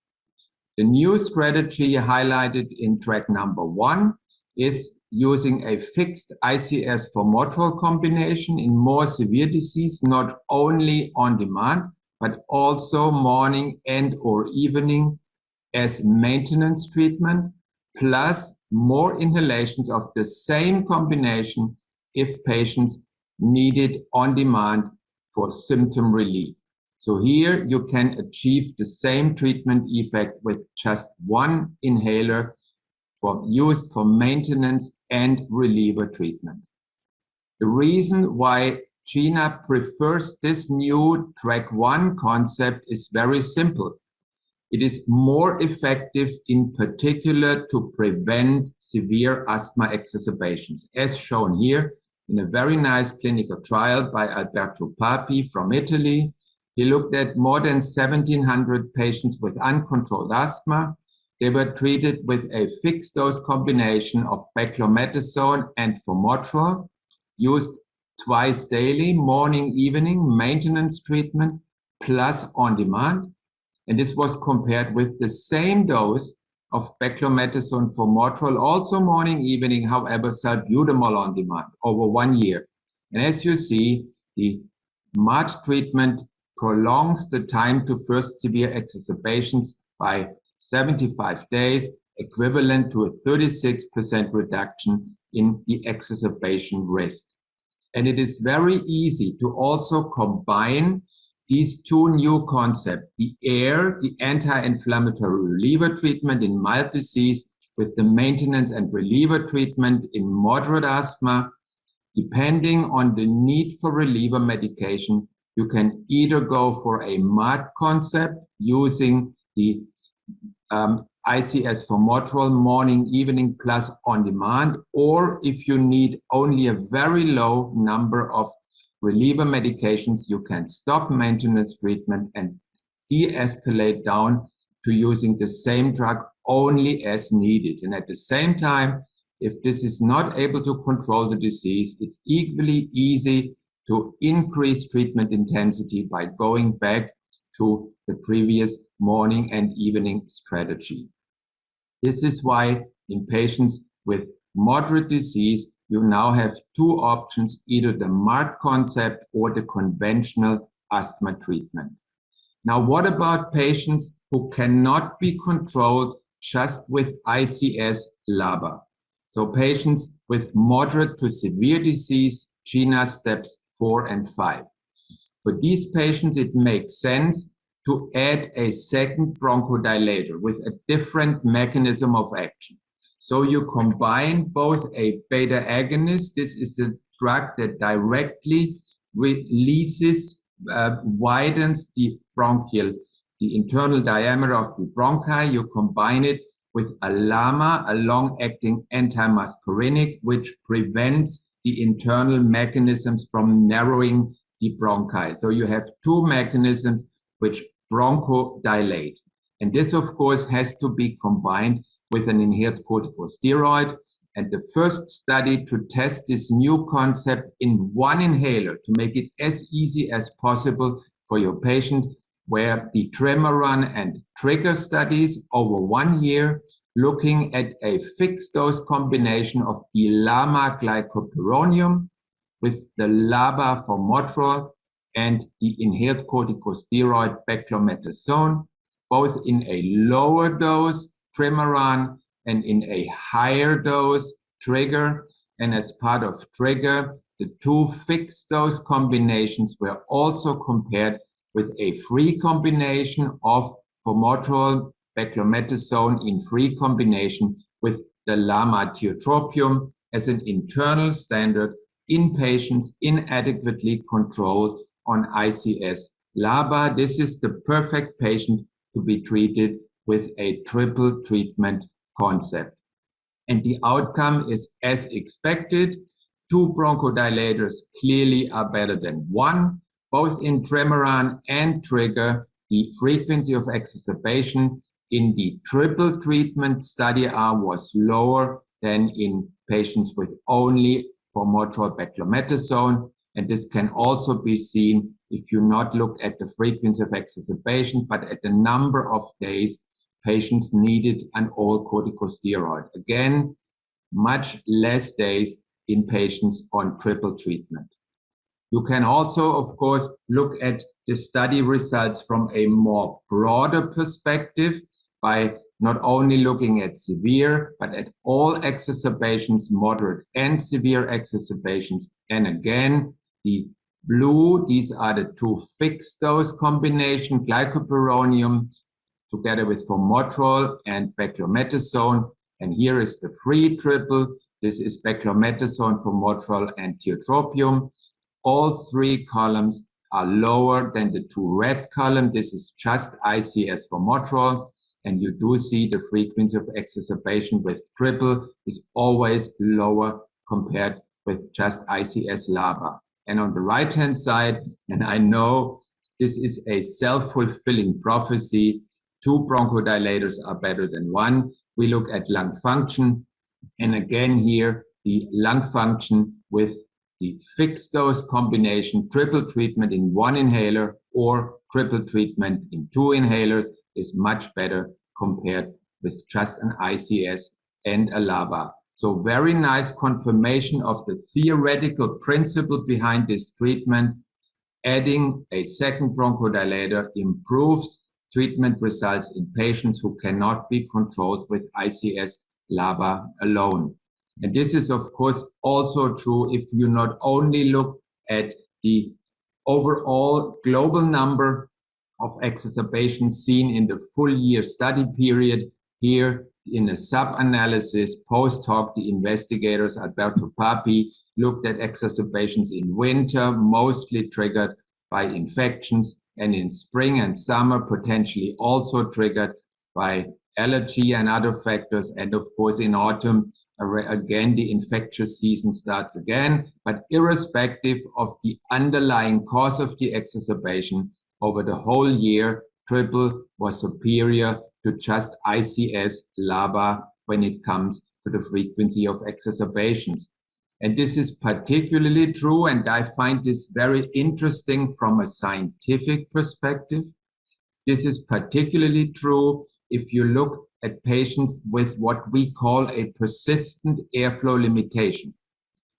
The new strategy highlighted in track number 1 is using a fixed ICS formoterol combination in more severe disease, not only on demand, but also morning and or evening as maintenance treatment, plus more inhalations of the same combination if patients need it on demand for symptom relief. So here you can achieve the same treatment effect with just 1 inhaler used for maintenance and reliever treatment. The reason why GINA prefers this new track 1 concept is very simple. It is more effective in particular to prevent severe asthma exacerbations, as shown here in a very nice clinical trial by Alberto Papi from Italy. He looked at more than 1,700 patients with uncontrolled asthma. They were treated with a fixed dose combination of beclomethasone and formoterol, used twice daily, morning, evening, maintenance treatment, plus on demand. And this was compared with the same dose of beclomethasone formoterol, also morning, evening, however, salbutamol on demand over 1 year. And as you see, the MAT treatment prolongs the time to first severe exacerbations by 75 days, equivalent to a 36% reduction in the exacerbation risk. And it is very easy to also combine these 2 new concepts, the AIR, the anti-inflammatory reliever treatment in mild disease, with the maintenance and reliever treatment in moderate asthma. depending on the need for reliever medication, you can either go for a MART concept using the ICS formoterol morning, evening plus on demand, or if you need only a very low number of reliever medications, you can stop maintenance treatment and de-escalate down to using the same drug only as needed. And at the same time, if this is not able to control the disease, it's equally easy to increase treatment intensity by going back to the previous morning and evening strategy. This is why in patients with moderate disease, you now have two options, either the MART concept or the conventional asthma treatment. Now, what about patients who cannot be controlled just with ICS/LABA? So patients with moderate to severe disease, GINA steps 4 and 5. For these patients, it makes sense to add a second bronchodilator with a different mechanism of action. So you combine both a beta agonist, this is a drug that directly releases, widens the internal diameter of the bronchi. You combine it with a LAMA, a long-acting antimuscarinic, which prevents the internal mechanisms from narrowing the bronchi. So you have two mechanisms which bronchodilate. And this, of course, has to be combined with an inhaled corticosteroid. And the first study to test this new concept in one inhaler to make it as easy as possible for your patient were the Tremeron and Trigger studies over 1 year, looking at a fixed dose combination of the LAMA glycopyrronium with the LABA formoterol and the inhaled corticosteroid beclomethasone, both in a lower dose Tremeron and in a higher dose Trigger. And as part of Trigger, the two fixed dose combinations were also compared with a free combination of formoterol, beclomethasone in free combination with the LAMA tiotropium as an internal standard in patients inadequately controlled on ICS/LABA. This is the perfect patient to be treated with a triple treatment concept. And the outcome is as expected. Two bronchodilators clearly are better than one. Both in Tremeron and Trigger, the frequency of exacerbation in the triple treatment study arm was lower than in patients with only formoterol beclomethasone. And this can also be seen if you not look at the frequency of exacerbation, but at the number of days patients needed an oral corticosteroid. Again, much less days in patients on triple treatment. You can also, of course, look at the study results from a more broader perspective by not only looking at severe, but at all exacerbations, moderate and severe exacerbations. And again, the blue, these are the two fixed dose combination, glycopyrronium together with formoterol and beclomethasone. And here is the free triple. This is beclomethasone, formoterol, and tiotropium. All three columns are lower than the two red columns. This is just ICS formoterol. And you do see the frequency of exacerbation with triple is always lower compared with just ICS/LABA. And on the right-hand side, and I know this is a self-fulfilling prophecy, two bronchodilators are better than one. We look at lung function. And again here, the lung function with the fixed dose combination, triple treatment in one inhaler or triple treatment in two inhalers is much better compared with just an ICS and a LABA. So very nice confirmation of the theoretical principle behind this treatment. Adding a second bronchodilator improves treatment results in patients who cannot be controlled with ICS/LABA alone. And this is, of course, also true if you not only look at the overall global number of exacerbations seen in the full year study period. Here in a sub-analysis post hoc, the investigators Alberto Papi looked at exacerbations in winter, mostly triggered by infections, and in spring and summer, potentially also triggered by allergy and other factors. And of course, in autumn, again, the infectious season starts again. But irrespective of the underlying cause of the exacerbation, over the whole year, triple was superior to just ICS/LABA when it comes to the frequency of exacerbations. And this is particularly true, and I find this very interesting from a scientific perspective. This is particularly true if you look at patients with what we call a persistent airflow limitation.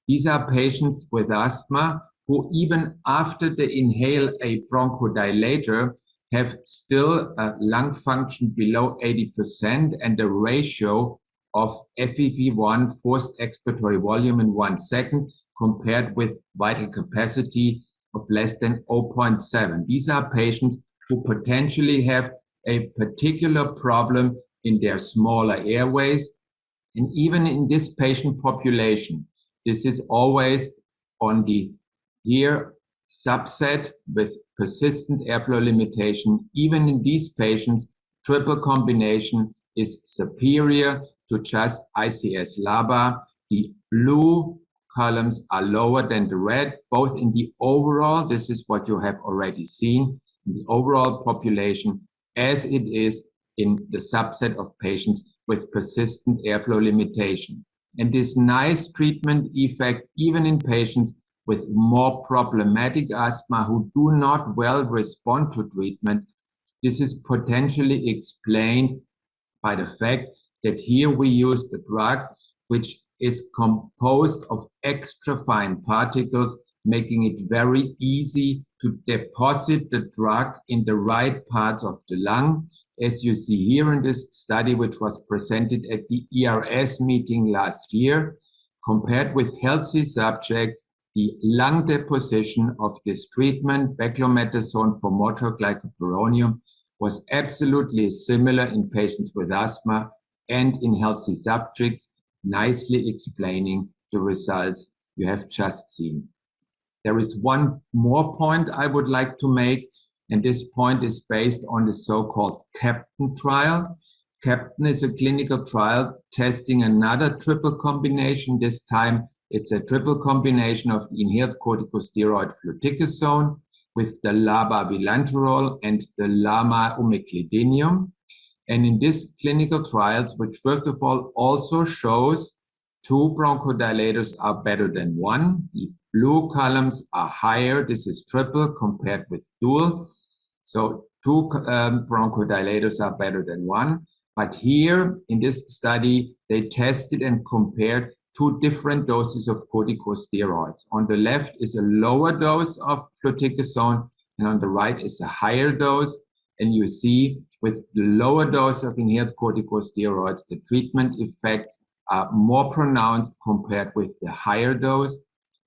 These are patients with asthma who, even after they inhale a bronchodilator, have still lung function below 80% and a ratio of FEV1, forced expiratory volume, in 1 second, compared with vital capacity of less than 0.7. These are patients who potentially have a particular problem in their smaller airways. And even in this patient population, this is always on the ear subset with persistent airflow limitation. Even in these patients, triple combination is superior to just ICS/LABA. The blue columns are lower than the red, both in the overall, this is what you have already seen, in the overall population, as it is in the subset of patients with persistent airflow limitation. And this nice treatment effect, even in patients with more problematic asthma who do not well respond to treatment, this is potentially explained by the fact that here we use the drug, which is composed of extra fine particles, making it very easy to deposit the drug in the right parts of the lung. As you see here in this study, which was presented at the ERS meeting last year, compared with healthy subjects, the lung deposition of this treatment, beclomethasone for motor glycopyrronium, was absolutely similar in patients with asthma and in healthy subjects, nicely explaining the results you have just seen. There is one more point I would like to make, and this point is based on the so-called CAPTAIN trial. CAPTAIN is a clinical trial testing another triple combination. This time it's a triple combination of the inhaled corticosteroid fluticasone with the LABA vilanterol and the LAMA umeclidinium. And in this clinical trials, which first of all also shows 2 bronchodilators are better than 1. The blue columns are higher. This is triple compared with dual. So 2 bronchodilators are better than 1. But here in this study, they tested and compared 2 different doses of corticosteroids. On the left is a lower dose of fluticasone, and on the right is a higher dose. And you see with the lower dose of inhaled corticosteroids, the treatment effects are more pronounced compared with the higher dose.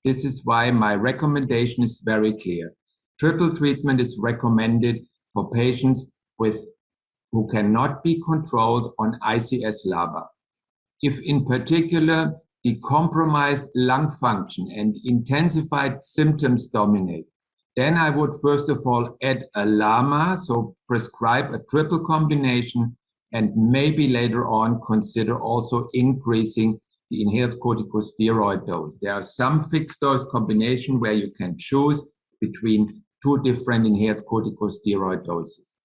This is why my recommendation is very clear. Triple treatment is recommended for patients who cannot be controlled on ICS/LABA. If in particular the compromised lung function and intensified symptoms dominate, then I would first of all add a LAMA, so prescribe a triple combination, and maybe later on consider also increasing the inhaled corticosteroid dose. There are some fixed dose combination where you can choose between 2 different inhaled corticosteroid doses.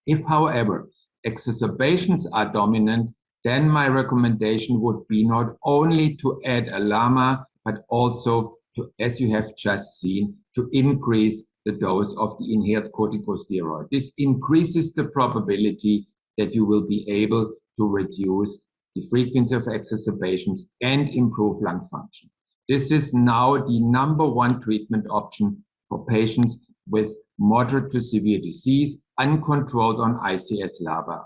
If, however, exacerbations are dominant, then my recommendation would be not only to add a LAMA, but also to, as you have just seen, to increase the dose of the inhaled corticosteroid. This increases the probability that you will be able to reduce the frequency of exacerbations and improve lung function. This is now the #1 treatment option for patients with moderate to severe disease, uncontrolled on ICS/LABA.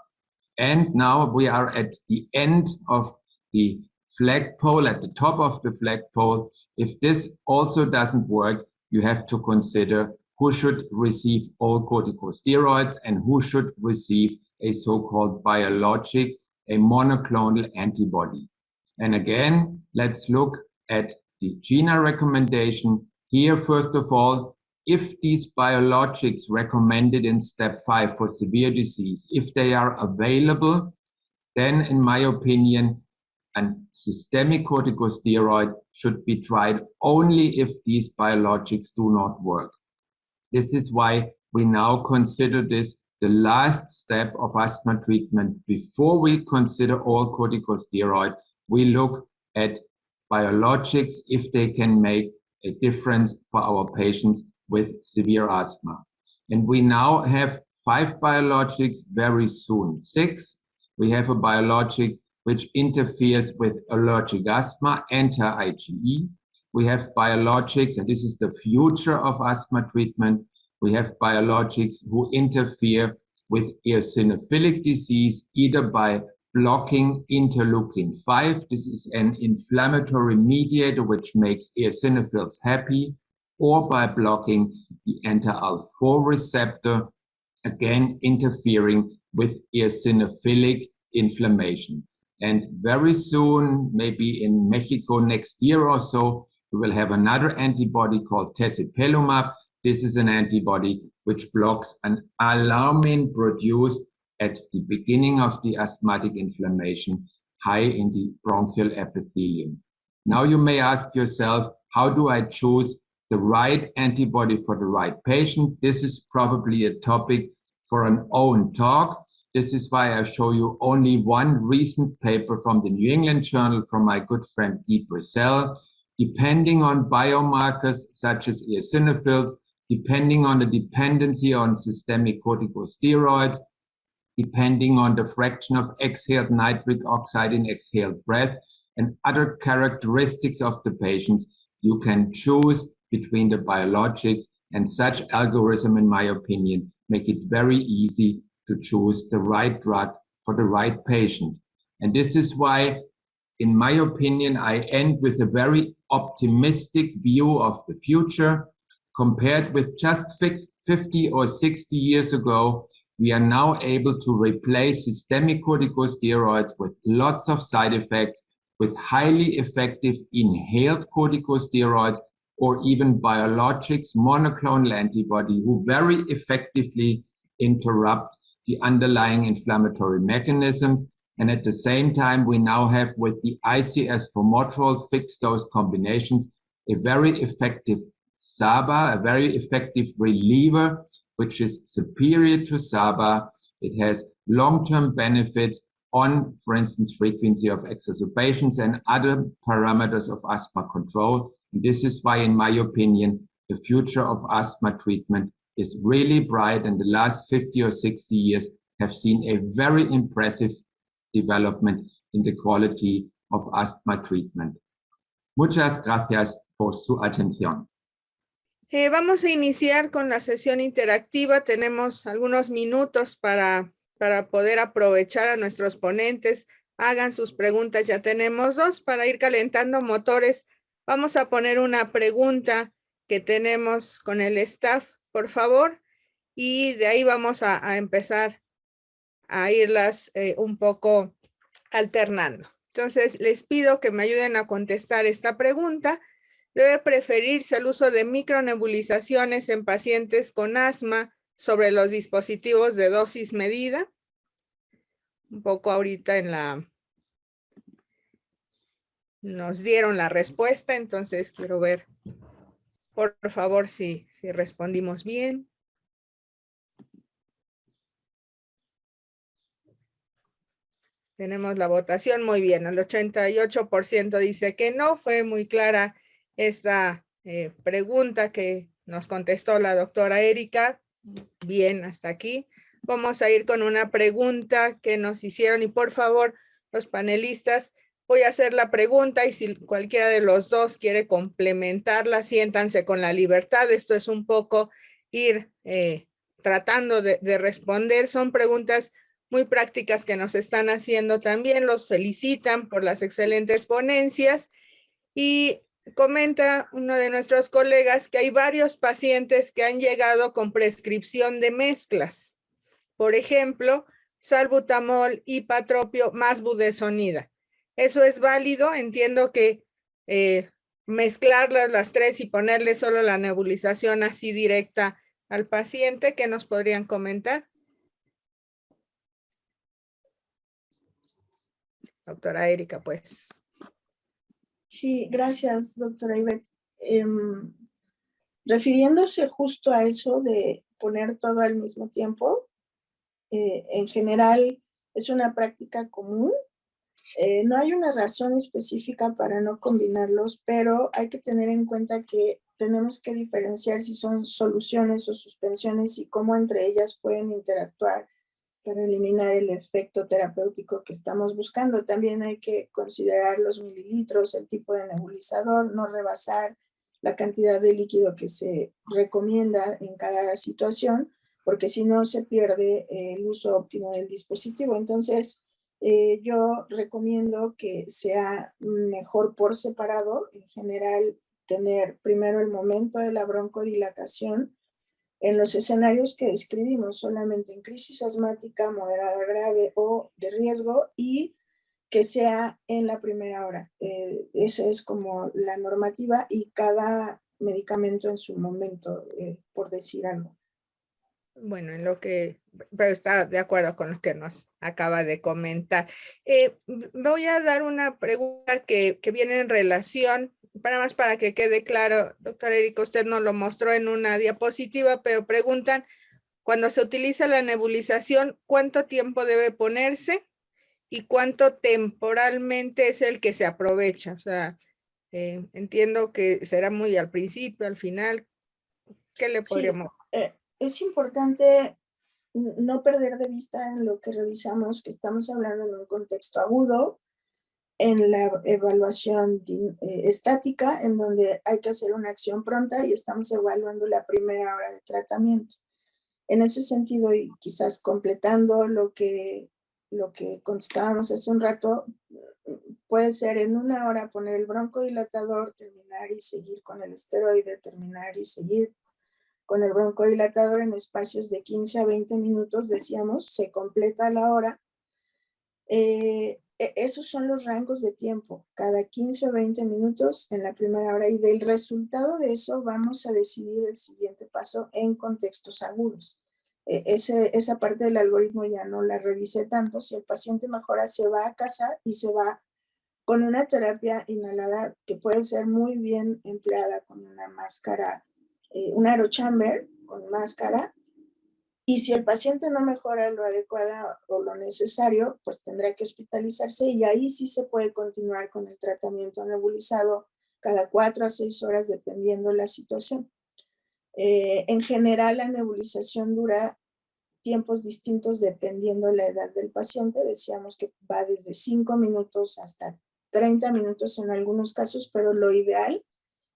And now we are at the end of the flagpole, at the top of the flagpole. If this also doesn't work, you have to consider who should receive all corticosteroids and who should receive a so-called biologic, a monoclonal antibody. And again, let's look at the GINA recommendation. Here, first of all, if these biologics recommended in step 5 for severe disease, if they are available, then in my opinion, a systemic corticosteroid should be tried only if these biologics do not work. This is why we now consider this the last step of asthma treatment. Before we consider all corticosteroid, we look at biologics if they can make a difference for our patients with severe asthma. And we now have 5 biologics, very soon 6. We have a biologic which interferes with allergic asthma, anti-IgE. We have biologics, and this is the future of asthma treatment. We have biologics who interfere with eosinophilic disease, either by blocking interleukin-5. This is an inflammatory mediator which makes eosinophils happy, or by blocking the anti-IL-4 receptor, again interfering with eosinophilic inflammation. And very soon, maybe in Mexico next year or so, we will have another antibody called tezepelumab. This is an antibody which blocks an alarmin produced at the beginning of the asthmatic inflammation, high in the bronchial epithelium. Now you may ask yourself, how do I choose the right antibody for the right patient? This is probably a topic for an own talk. This is why I show you only one recent paper from the New England Journal from my good friend Guy Brissell. Depending on biomarkers such as eosinophils, depending on the dependency on systemic corticosteroids, depending on the fraction of exhaled nitric oxide in exhaled breath, and other characteristics of the patients, you can choose between the biologics, and such algorithm, in my opinion, make it very easy to choose the right drug for the right patient. And this is why, in my opinion, I end with a very optimistic view of the future. Compared with just 50 or 60 years ago, we are now able to replace systemic corticosteroids with lots of side effects, with highly effective inhaled corticosteroids, or even biologics, monoclonal antibody, who very effectively interrupt the underlying inflammatory mechanisms. And at the same time, we now have with the ICS formoterol fixed dose combinations, a very effective SABA, a very effective reliever, which is superior to SABA. It has long-term benefits on, for instance, frequency of exacerbations and other parameters of asthma control. And this is why, in my opinion, the future of asthma treatment is really bright, and the last 50 or 60 years have seen a very impressive development in the quality of asthma treatment. Muchas gracias por su atención. Vamos a iniciar con la sesión interactiva. Tenemos algunos minutos para poder aprovechar a nuestros ponentes. Hagan sus preguntas. Ya tenemos 2 para ir calentando motores. Vamos a poner una pregunta que tenemos con el staff, por favor, y de ahí vamos a empezar a irlas un poco alternando. Entonces, les pido que me ayuden a contestar esta pregunta. ¿Debe preferirse el uso de micronebulizaciones en pacientes con asma sobre los dispositivos de dosis medida? Un poco ahorita nos dieron la respuesta, entonces quiero ver, por favor, si respondimos bien. Tenemos la votación, muy bien, el 88% dice que no. Fue muy clara esta pregunta que nos contestó la doctora Erika. Bien, hasta aquí. Vamos a ir con una pregunta que nos hicieron, y por favor, los panelistas, voy a hacer la pregunta y si cualquiera de los dos quiere complementarla, siéntanse con la libertad. Esto es un poco ir tratando de responder. Son preguntas muy prácticas que nos están haciendo también. Los felicitan por las excelentes ponencias. Y comenta uno de nuestros colegas que hay varios pacientes que han llegado con prescripción de mezclas. Por ejemplo, salbutamol, hipatropio más budesonida. ¿Eso es válido? Entiendo que mezclarlas las tres y ponerle solo la nebulización así directa al paciente. ¿Qué nos podrían comentar? Doctora Erika, pues. Sí, gracias, doctora Ivette. Refiriéndose justo a eso de poner todo al mismo tiempo, en general es una práctica común. No hay una razón específica para no combinarlos, pero hay que tener en cuenta que tenemos que diferenciar si son soluciones o suspensiones y cómo entre ellas pueden interactuar para eliminar el efecto terapéutico que estamos buscando. También hay que considerar los mililitros, el tipo de nebulizador, no rebasar la cantidad de líquido que se recomienda en cada situación, porque si no se pierde el uso óptimo del dispositivo. Entonces, yo recomiendo que sea mejor por separado. En general, tener primero el momento de la broncodilatación en los escenarios que describimos, solamente en crisis asmática moderada grave o de riesgo, y que sea en la primera hora. Esa es como la normativa y cada medicamento en su momento, por decir algo. Bueno, en lo que, pero está de acuerdo con lo que nos acaba de comentar. Voy a dar una pregunta que viene en relación, para que quede claro, doctora Erika, usted nos lo mostró en una diapositiva, pero preguntan, cuando se utiliza la nebulización, ¿cuánto tiempo debe ponerse y cuánto temporalmente es el que se aprovecha? O sea, entiendo que será muy al principio, al final. ¿Qué le podríamos? Es importante no perder de vista en lo que revisamos que estamos hablando en un contexto agudo, en la evaluación estática, en donde hay que hacer una acción pronta y estamos evaluando la primera hora de tratamiento. En ese sentido, y quizás completando lo que contestábamos hace un rato, puede ser en una hora poner el broncodilatador, terminar y seguir con el esteroide, terminar y seguir con el broncodilatador en espacios de 15 a 20 minutos, decíamos, se completa la hora. Esos son los rangos de tiempo, cada 15 o 20 minutos en la primera hora, y del resultado de eso vamos a decidir el siguiente paso en contextos agudos. Esa parte del algoritmo ya no la revisé tanto. Si el paciente mejora, se va a casa y se va con una terapia inhalada que puede ser muy bien empleada con una máscara, un aerochamber con máscara. Y si el paciente no mejora lo adecuado o lo necesario, pues tendrá que hospitalizarse, y ahí sí se puede continuar con el tratamiento nebulizado cada 4 a 6 horas, dependiendo la situación. En general, la nebulización dura tiempos distintos dependiendo la edad del paciente. Decíamos que va desde 5 minutos hasta 30 minutos en algunos casos, pero lo ideal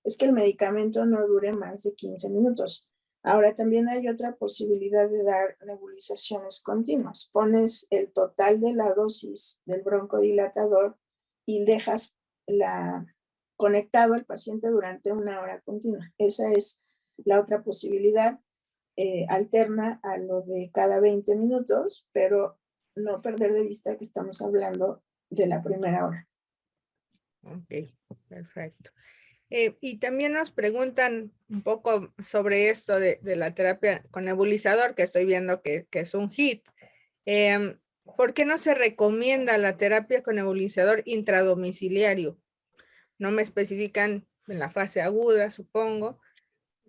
es que el medicamento no dure más de 15 minutos. Ahora, también hay otra posibilidad de dar nebulizaciones continuas. Pones el total de la dosis del broncodilatador y dejas conectado al paciente durante una hora continua. Esa es la otra posibilidad, alterna a lo de cada 20 minutos, pero no perder de vista que estamos hablando de la primera hora. Ok, perfecto. Y también nos preguntan un poco sobre esto de la terapia con nebulizador, que estoy viendo que es un hit. ¿Por qué no se recomienda la terapia con nebulizador intradomiciliario? No me especifican en la fase aguda, supongo,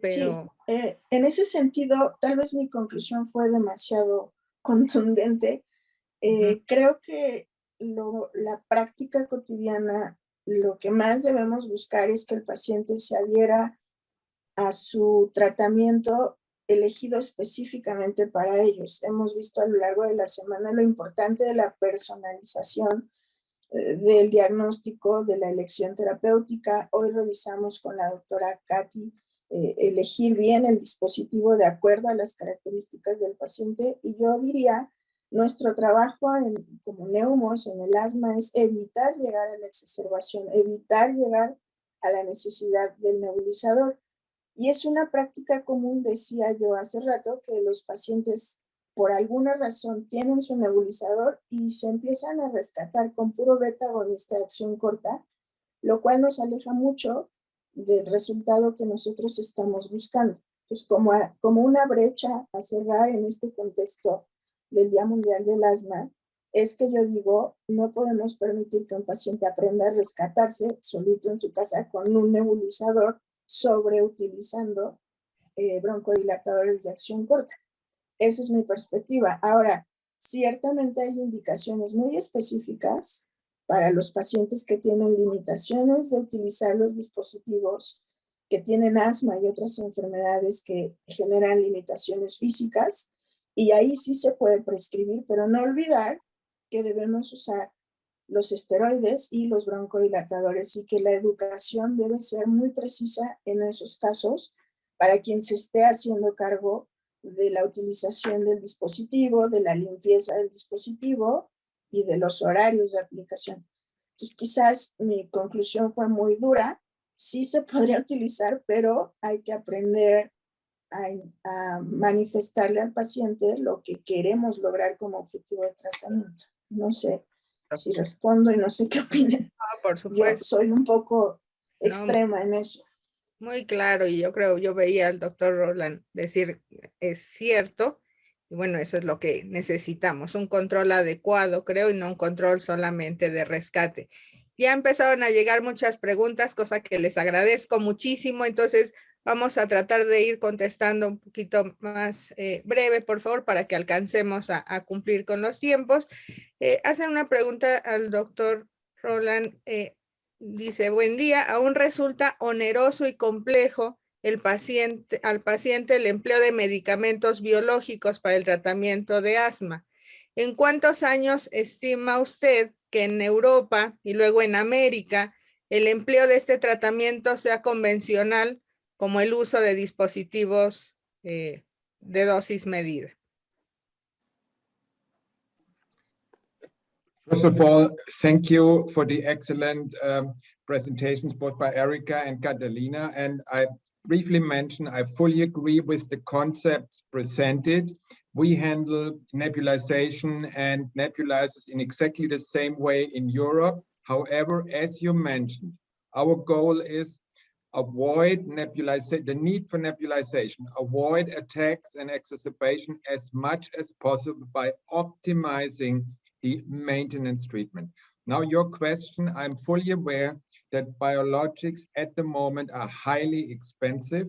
pero... Sí, en ese sentido, tal vez mi conclusión fue demasiado contundente. Creo que la práctica cotidiana, lo que más debemos buscar es que el paciente se adhiera a su tratamiento elegido específicamente para ellos. Hemos visto a lo largo de la semana lo importante de la personalización del diagnóstico, de la elección terapéutica. Hoy revisamos con la doctora Katy elegir bien el dispositivo de acuerdo a las características del paciente, y yo diría, nuestro trabajo como neumos en el asma es evitar llegar a la exacerbación, evitar llegar a la necesidad del nebulizador. Y es una práctica común, decía yo hace rato, que los pacientes por alguna razón tienen su nebulizador y se empiezan a rescatar con puro beta agonista de acción corta, lo cual nos aleja mucho del resultado que nosotros estamos buscando. Entonces, como una brecha a cerrar en este contexto del Día Mundial del Asma, es que yo digo, no podemos permitir que un paciente aprenda a rescatarse solito en su casa con un nebulizador sobreutilizando broncodilatadores de acción corta. Esa es mi perspectiva. Ahora, ciertamente hay indicaciones muy específicas para los pacientes que tienen limitaciones de utilizar los dispositivos, que tienen asma y otras enfermedades que generan limitaciones físicas, y ahí sí se puede prescribir, pero no olvidar que debemos usar los esteroides y los broncodilatadores y que la educación debe ser muy precisa en esos casos para quien se esté haciendo cargo de la utilización del dispositivo, de la limpieza del dispositivo y de los horarios de aplicación. Entonces, quizás mi conclusión fue muy dura. Sí se podría utilizar, pero hay que aprender a manifestarle al paciente lo que queremos lograr como objetivo de tratamiento. No sé si respondo y no sé qué opinan. Por Yo supuesto. soy un poco extrema en eso. Muy claro, y yo veía al doctor Roland decir, es cierto, y bueno, eso es lo que necesitamos, un control adecuado, creo, y no un control solamente de rescate. Ya empezaron a llegar muchas preguntas, cosa que les agradezco muchísimo, entonces vamos a tratar de ir contestando un poquito más breve, por favor, para que alcancemos a cumplir con los tiempos. Hacen una pregunta al doctor Roland, dice, buen día, aún resulta oneroso y complejo al paciente el empleo de medicamentos biológicos para el tratamiento de asma. ¿En cuántos años estima usted que en Europa y luego en América el empleo de este tratamiento sea convencional como el uso de dispositivos de dosis medida? First of all, thank you for the excellent presentations both by Erica and Catalina. And I briefly mentioned, I fully agree with the concepts presented. We handle nebulization and nebulizers in exactly the same way in Europe. However, as you mentioned, our goal is avoid nebulization, the need for nebulization, avoid attacks and exacerbation as much as possible by optimizing the maintenance treatment. Now, your question, I'm fully aware that biologics at the moment are highly expensive.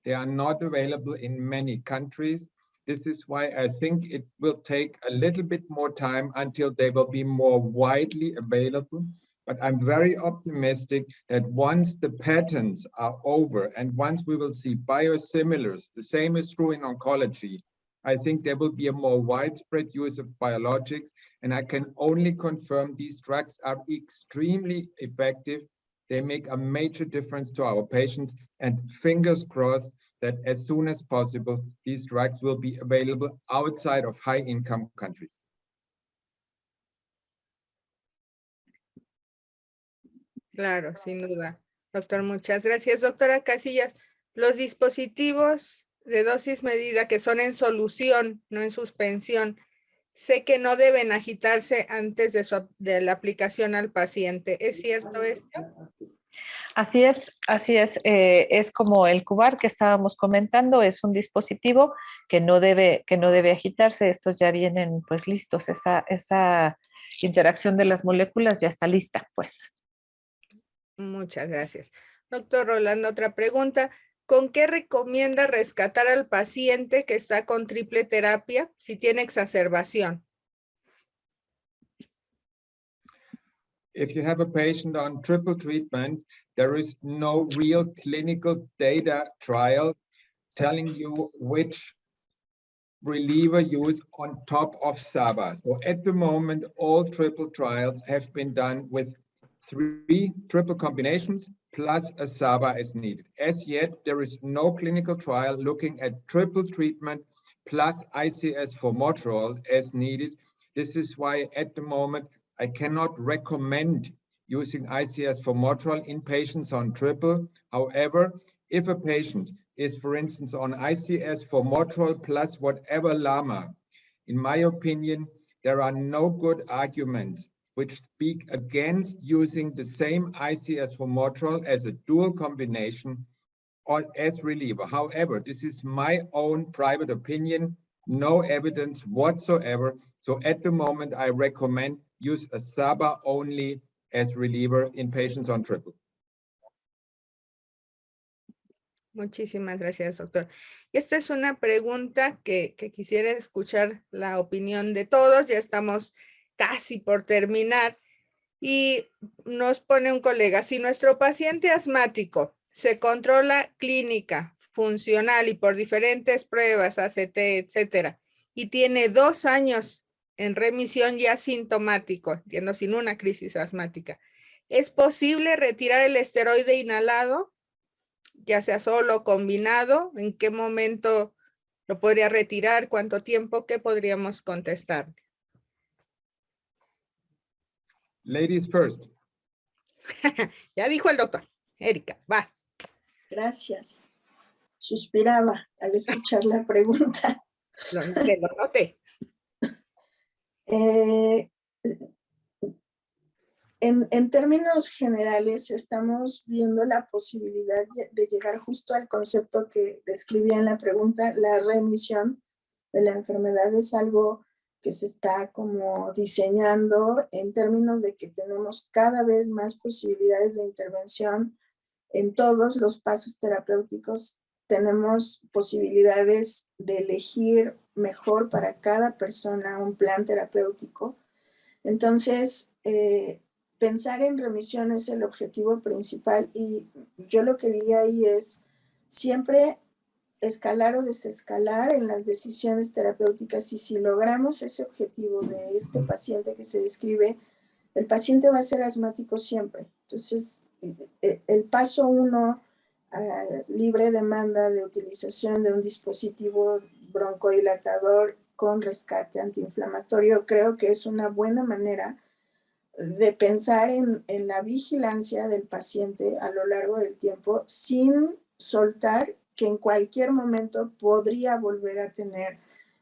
They are not available in many countries. This is why I think it will take a little bit more time until they will be more widely available. But I'm very optimistic that once the patents are over and once we will see biosimilars, the same is true in oncology, I think there will be a more widespread use of biologics, and I can only confirm these drugs are extremely effective. They make a major difference to our patients, and fingers crossed that as soon as possible, these drugs will be available outside of high-income countries. Claro, sin duda. Doctor, muchas gracias. Doctora Casillas, los dispositivos de dosis medida que son en solución, no en suspensión, sé que no deben agitarse antes de la aplicación al paciente. ¿Es cierto esto? Así es, así es. Es como el Cubar que estábamos comentando, es un dispositivo que no debe agitarse. Estos ya vienen pues listos, esa interacción de las moléculas ya está lista, pues. Muchas gracias. Doctor Rolando, otra pregunta. ¿Con qué recomienda rescatar al paciente que está con triple terapia si tiene exacerbación? If you have a patient on triple treatment, there is no real clinical data trial telling you which reliever use on top of SABA. So at the moment, all triple trials have been done with 3 triple combinations plus a SABA as needed. As yet, there is no clinical trial looking at triple treatment plus ICS formoterol as needed. This is why at the moment, I cannot recommend using ICS formoterol in patients on triple. However, if a patient is, for instance, on ICS formoterol plus whatever LAMA, in my opinion, there are no good arguments which speak against using the same ICS formoterol as a dual combination or as reliever. However, this is my own private opinion, no evidence whatsoever. So at the moment, I recommend use a SABA only as reliever in patients on triple. Muchísimas gracias, doctor. Esta es una pregunta que quisiera escuchar la opinión de todos. Ya estamos casi por terminar. Y nos pone un colega, si nuestro paciente asmático se controla clínica, funcional y por diferentes pruebas, ACT, etcétera, y tiene 2 años en remisión ya sintomático, entiendo, sin una crisis asmática, ¿es posible retirar el esteroide inhalado, ya sea solo o combinado? ¿En qué momento lo podría retirar? ¿Cuánto tiempo? ¿Qué podríamos contestar? Ladies first. Ya dijo el doctor. Erika, vas. Gracias. Suspiraba al escuchar la pregunta. Lo noté. En términos generales, estamos viendo la posibilidad de llegar justo al concepto que describía en la pregunta. La remisión de la enfermedad es algo que se está como diseñando en términos de que tenemos cada vez más posibilidades de intervención en todos los pasos terapéuticos. Tenemos posibilidades de elegir mejor para cada persona un plan terapéutico. Entonces, pensar en remisión es el objetivo principal, y yo lo que diría ahí es siempre escalar o desescalar en las decisiones terapéuticas, y si logramos ese objetivo de este paciente que se describe, el paciente va a ser asmático siempre. Entonces, el paso 1, libre demanda de utilización de un dispositivo broncodilatador con rescate antiinflamatorio, creo que es una buena manera de pensar en la vigilancia del paciente a lo largo del tiempo, sin soltar que en cualquier momento podría volver a tener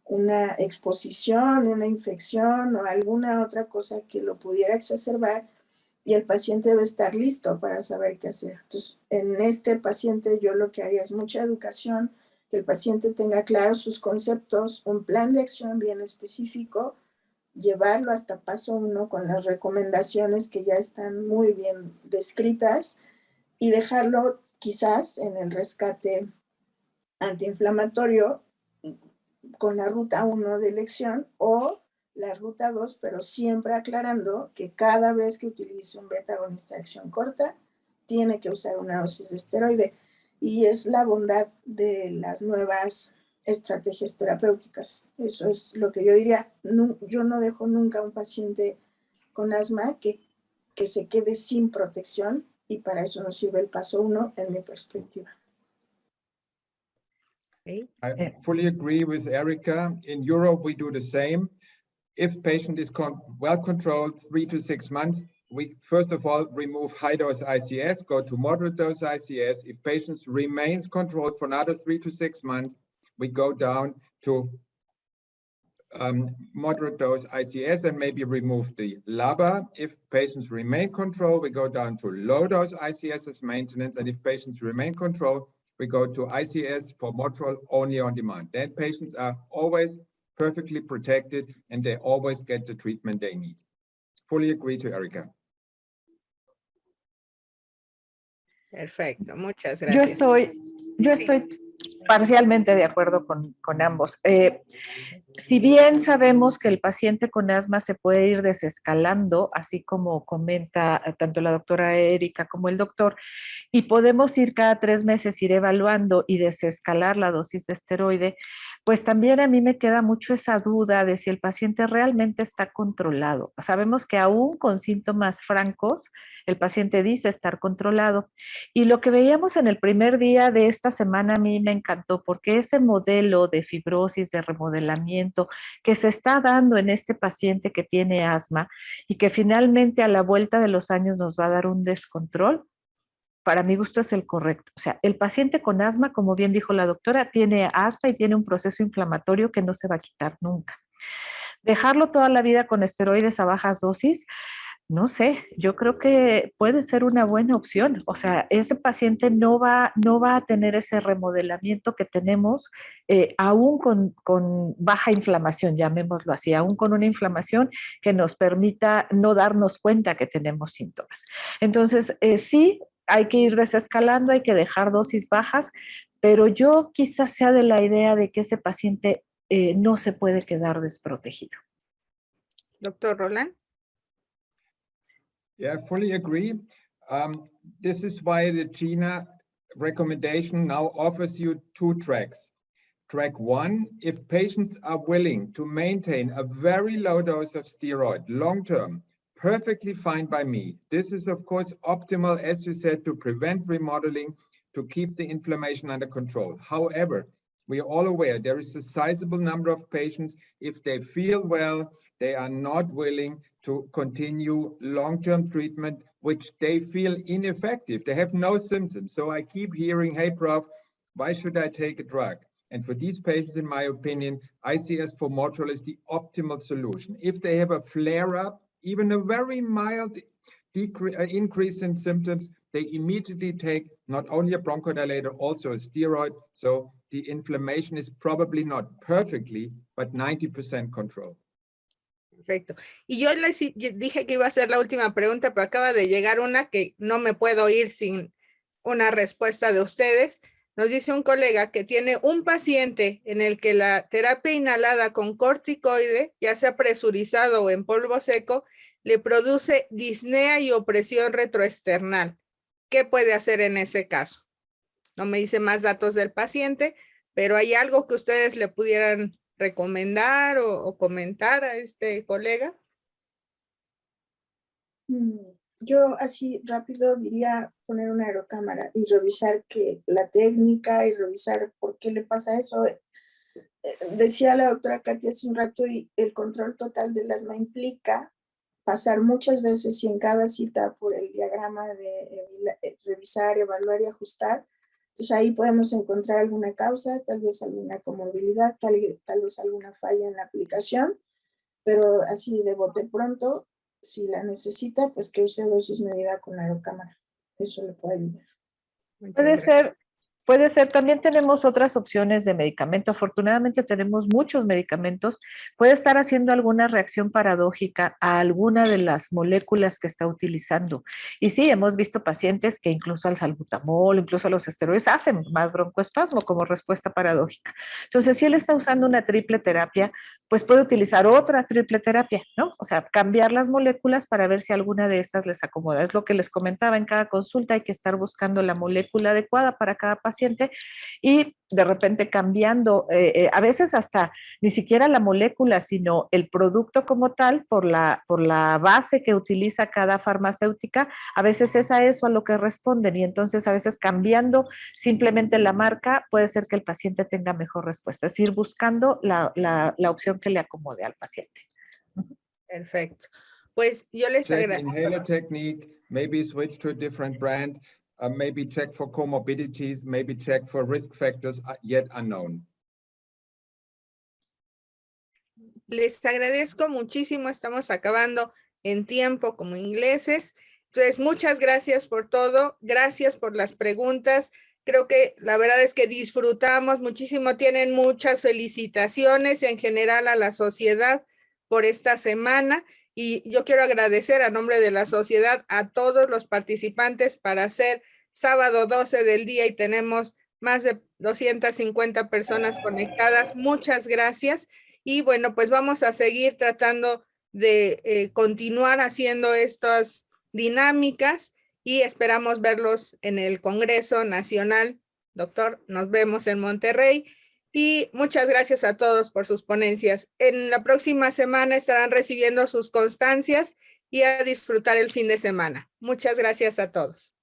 una exposición, una infección o alguna otra cosa que lo pudiera exacerbar, y el paciente debe estar listo para saber qué hacer. Entonces, en este paciente yo lo que haría es mucha educación, que el paciente tenga claros sus conceptos, un plan de acción bien específico, llevarlo hasta paso 1 con las recomendaciones que ya están muy bien descritas, y dejarlo quizás en el rescate antiinflamatorio con la ruta 1 de elección o la ruta 2, pero siempre aclarando que cada vez que utilice un beta agonista de acción corta, tiene que usar una dosis de esteroide. Y es la bondad de las nuevas estrategias terapéuticas. Eso es lo que yo diría. No, yo no dejo nunca a un paciente con asma que se quede sin protección, y para eso nos sirve el paso 1 en mi perspectiva. I fully agree with Erika. In Europe, we do the same. If patient is well controlled 3 to 6 months, we first of all remove high dose ICS, go to moderate dose ICS. If patient remains controlled for another 3 to 6 months, we go down to moderate dose ICS and maybe remove the LABA. If patients remain controlled, we go down to low dose ICS as maintenance. And if patients remain controlled, we go to ICS formoterol only on demand. Then patients are always perfectly protected and they always get the treatment they need. Fully agree to Erika. Perfecto, muchas gracias. Yo estoy parcialmente de acuerdo con ambos. Si bien sabemos que el paciente con asma se puede ir desescalando, así como comenta tanto la doctora Erika como el doctor, y podemos ir cada 3 meses, ir evaluando y desescalar la dosis de esteroide, pues también a mí me queda mucho esa duda de si el paciente realmente está controlado. Sabemos que aún con síntomas francos, el paciente dice estar controlado. Y lo que veíamos en el primer día de esta semana a mí me encantó, porque ese modelo de fibrosis, de remodelamiento que se está dando en este paciente que tiene asma y que finalmente a la vuelta de los años nos va a dar un descontrol, para mi gusto es el correcto. O sea, el paciente con asma, como bien dijo la doctora, tiene asma y tiene un proceso inflamatorio que no se va a quitar nunca. Dejarlo toda la vida con esteroides a bajas dosis, no sé, yo creo que puede ser una buena opción. O sea, ese paciente no va a tener ese remodelamiento que tenemos aún con baja inflamación, llamémoslo así, aún con una inflamación que nos permita no darnos cuenta que tenemos síntomas. Entonces, sí, hay que ir desescalando, hay que dejar dosis bajas, pero yo quizás sea de la idea de que ese paciente no se puede quedar desprotegido. Doctor Roland. Yeah, I fully agree. This is why the GINA recommendation now offers you 2 tracks. Track 1, if patients are willing to maintain a very low dose of steroid long-term, perfectly fine by me. This is of course optimal, as you said, to prevent remodeling, to keep the inflammation under control. However, we are all aware there is a sizable number of patients, if they feel well, they are not willing to continue long-term treatment, which they feel ineffective. They have no symptoms. So I keep hearing, hey, Prof, why should I take a drug? And for these patients, in my opinion, ICS formoterol is the optimal solution. If they have a flare-up, even a very mild increase in symptoms, they immediately take not only a bronchodilator, also a steroid. So the inflammation is probably not perfectly, but 90% controlled. Perfecto. Y yo les dije que iba a ser la última pregunta, pero acaba de llegar una que no me puedo ir sin una respuesta de ustedes. Nos dice un colega que tiene un paciente en el que la terapia inhalada con corticoide, ya sea presurizado o en polvo seco, le produce disnea y opresión retroesternal. ¿Qué puede hacer en ese caso? No me dice más datos del paciente, pero ¿hay algo que ustedes le pudieran recomendar o comentar a este colega? Yo así rápido diría poner una aerocámara y revisar que la técnica y revisar por qué le pasa eso. Decía la doctora Katia hace un rato, y el control total del asma implica pasar muchas veces y en cada cita por el diagrama de revisar, evaluar y ajustar. Entonces ahí podemos encontrar alguna causa, tal vez alguna comorbilidad, tal vez alguna falla en la aplicación, pero así de bote pronto, si la necesita, pues que use dosis medida con la aerocámara. Eso le puede ayudar. Puede ser, también tenemos otras opciones de medicamento. Afortunadamente tenemos muchos medicamentos. Puede estar haciendo alguna reacción paradójica a alguna de las moléculas que está utilizando. Y sí, hemos visto pacientes que incluso al salbutamol, incluso a los esteroides, hacen más broncoespasmo como respuesta paradójica. Entonces, si él está usando una triple terapia, pues puede utilizar otra triple terapia, ¿no? O sea, cambiar las moléculas para ver si alguna de estas les acomoda. Es lo que les comentaba, en cada consulta hay que estar buscando la molécula adecuada para cada paciente y de repente cambiando, a veces hasta ni siquiera la molécula, sino el producto como tal, por la base que utiliza cada farmacéutica, a veces es a eso a lo que responden, y entonces a veces cambiando simplemente la marca puede ser que el paciente tenga mejor respuesta, es ir buscando la opción que le acomode al paciente. Perfecto. Pues yo les agradezco. Inhaler technique, maybe switch to a different brand. Maybe check for comorbidities, maybe check for risk factors yet unknown. Les agradezco muchísimo, estamos acabando en tiempo como ingleses. Entonces, muchas gracias por todo, gracias por las preguntas. Creo que la verdad es que disfrutamos muchísimo, tienen muchas felicitaciones en general a la sociedad por esta semana. Y yo quiero agradecer a nombre de la sociedad a todos los participantes para hacer sábado 12 del día y tenemos más de 250 personas conectadas. Muchas gracias. Y bueno, pues vamos a seguir tratando de continuar haciendo estas dinámicas y esperamos verlos en el Congreso Nacional. Doctor, nos vemos en Monterrey. Y muchas gracias a todos por sus ponencias. En la próxima semana estarán recibiendo sus constancias y a disfrutar el fin de semana. Muchas gracias a todos.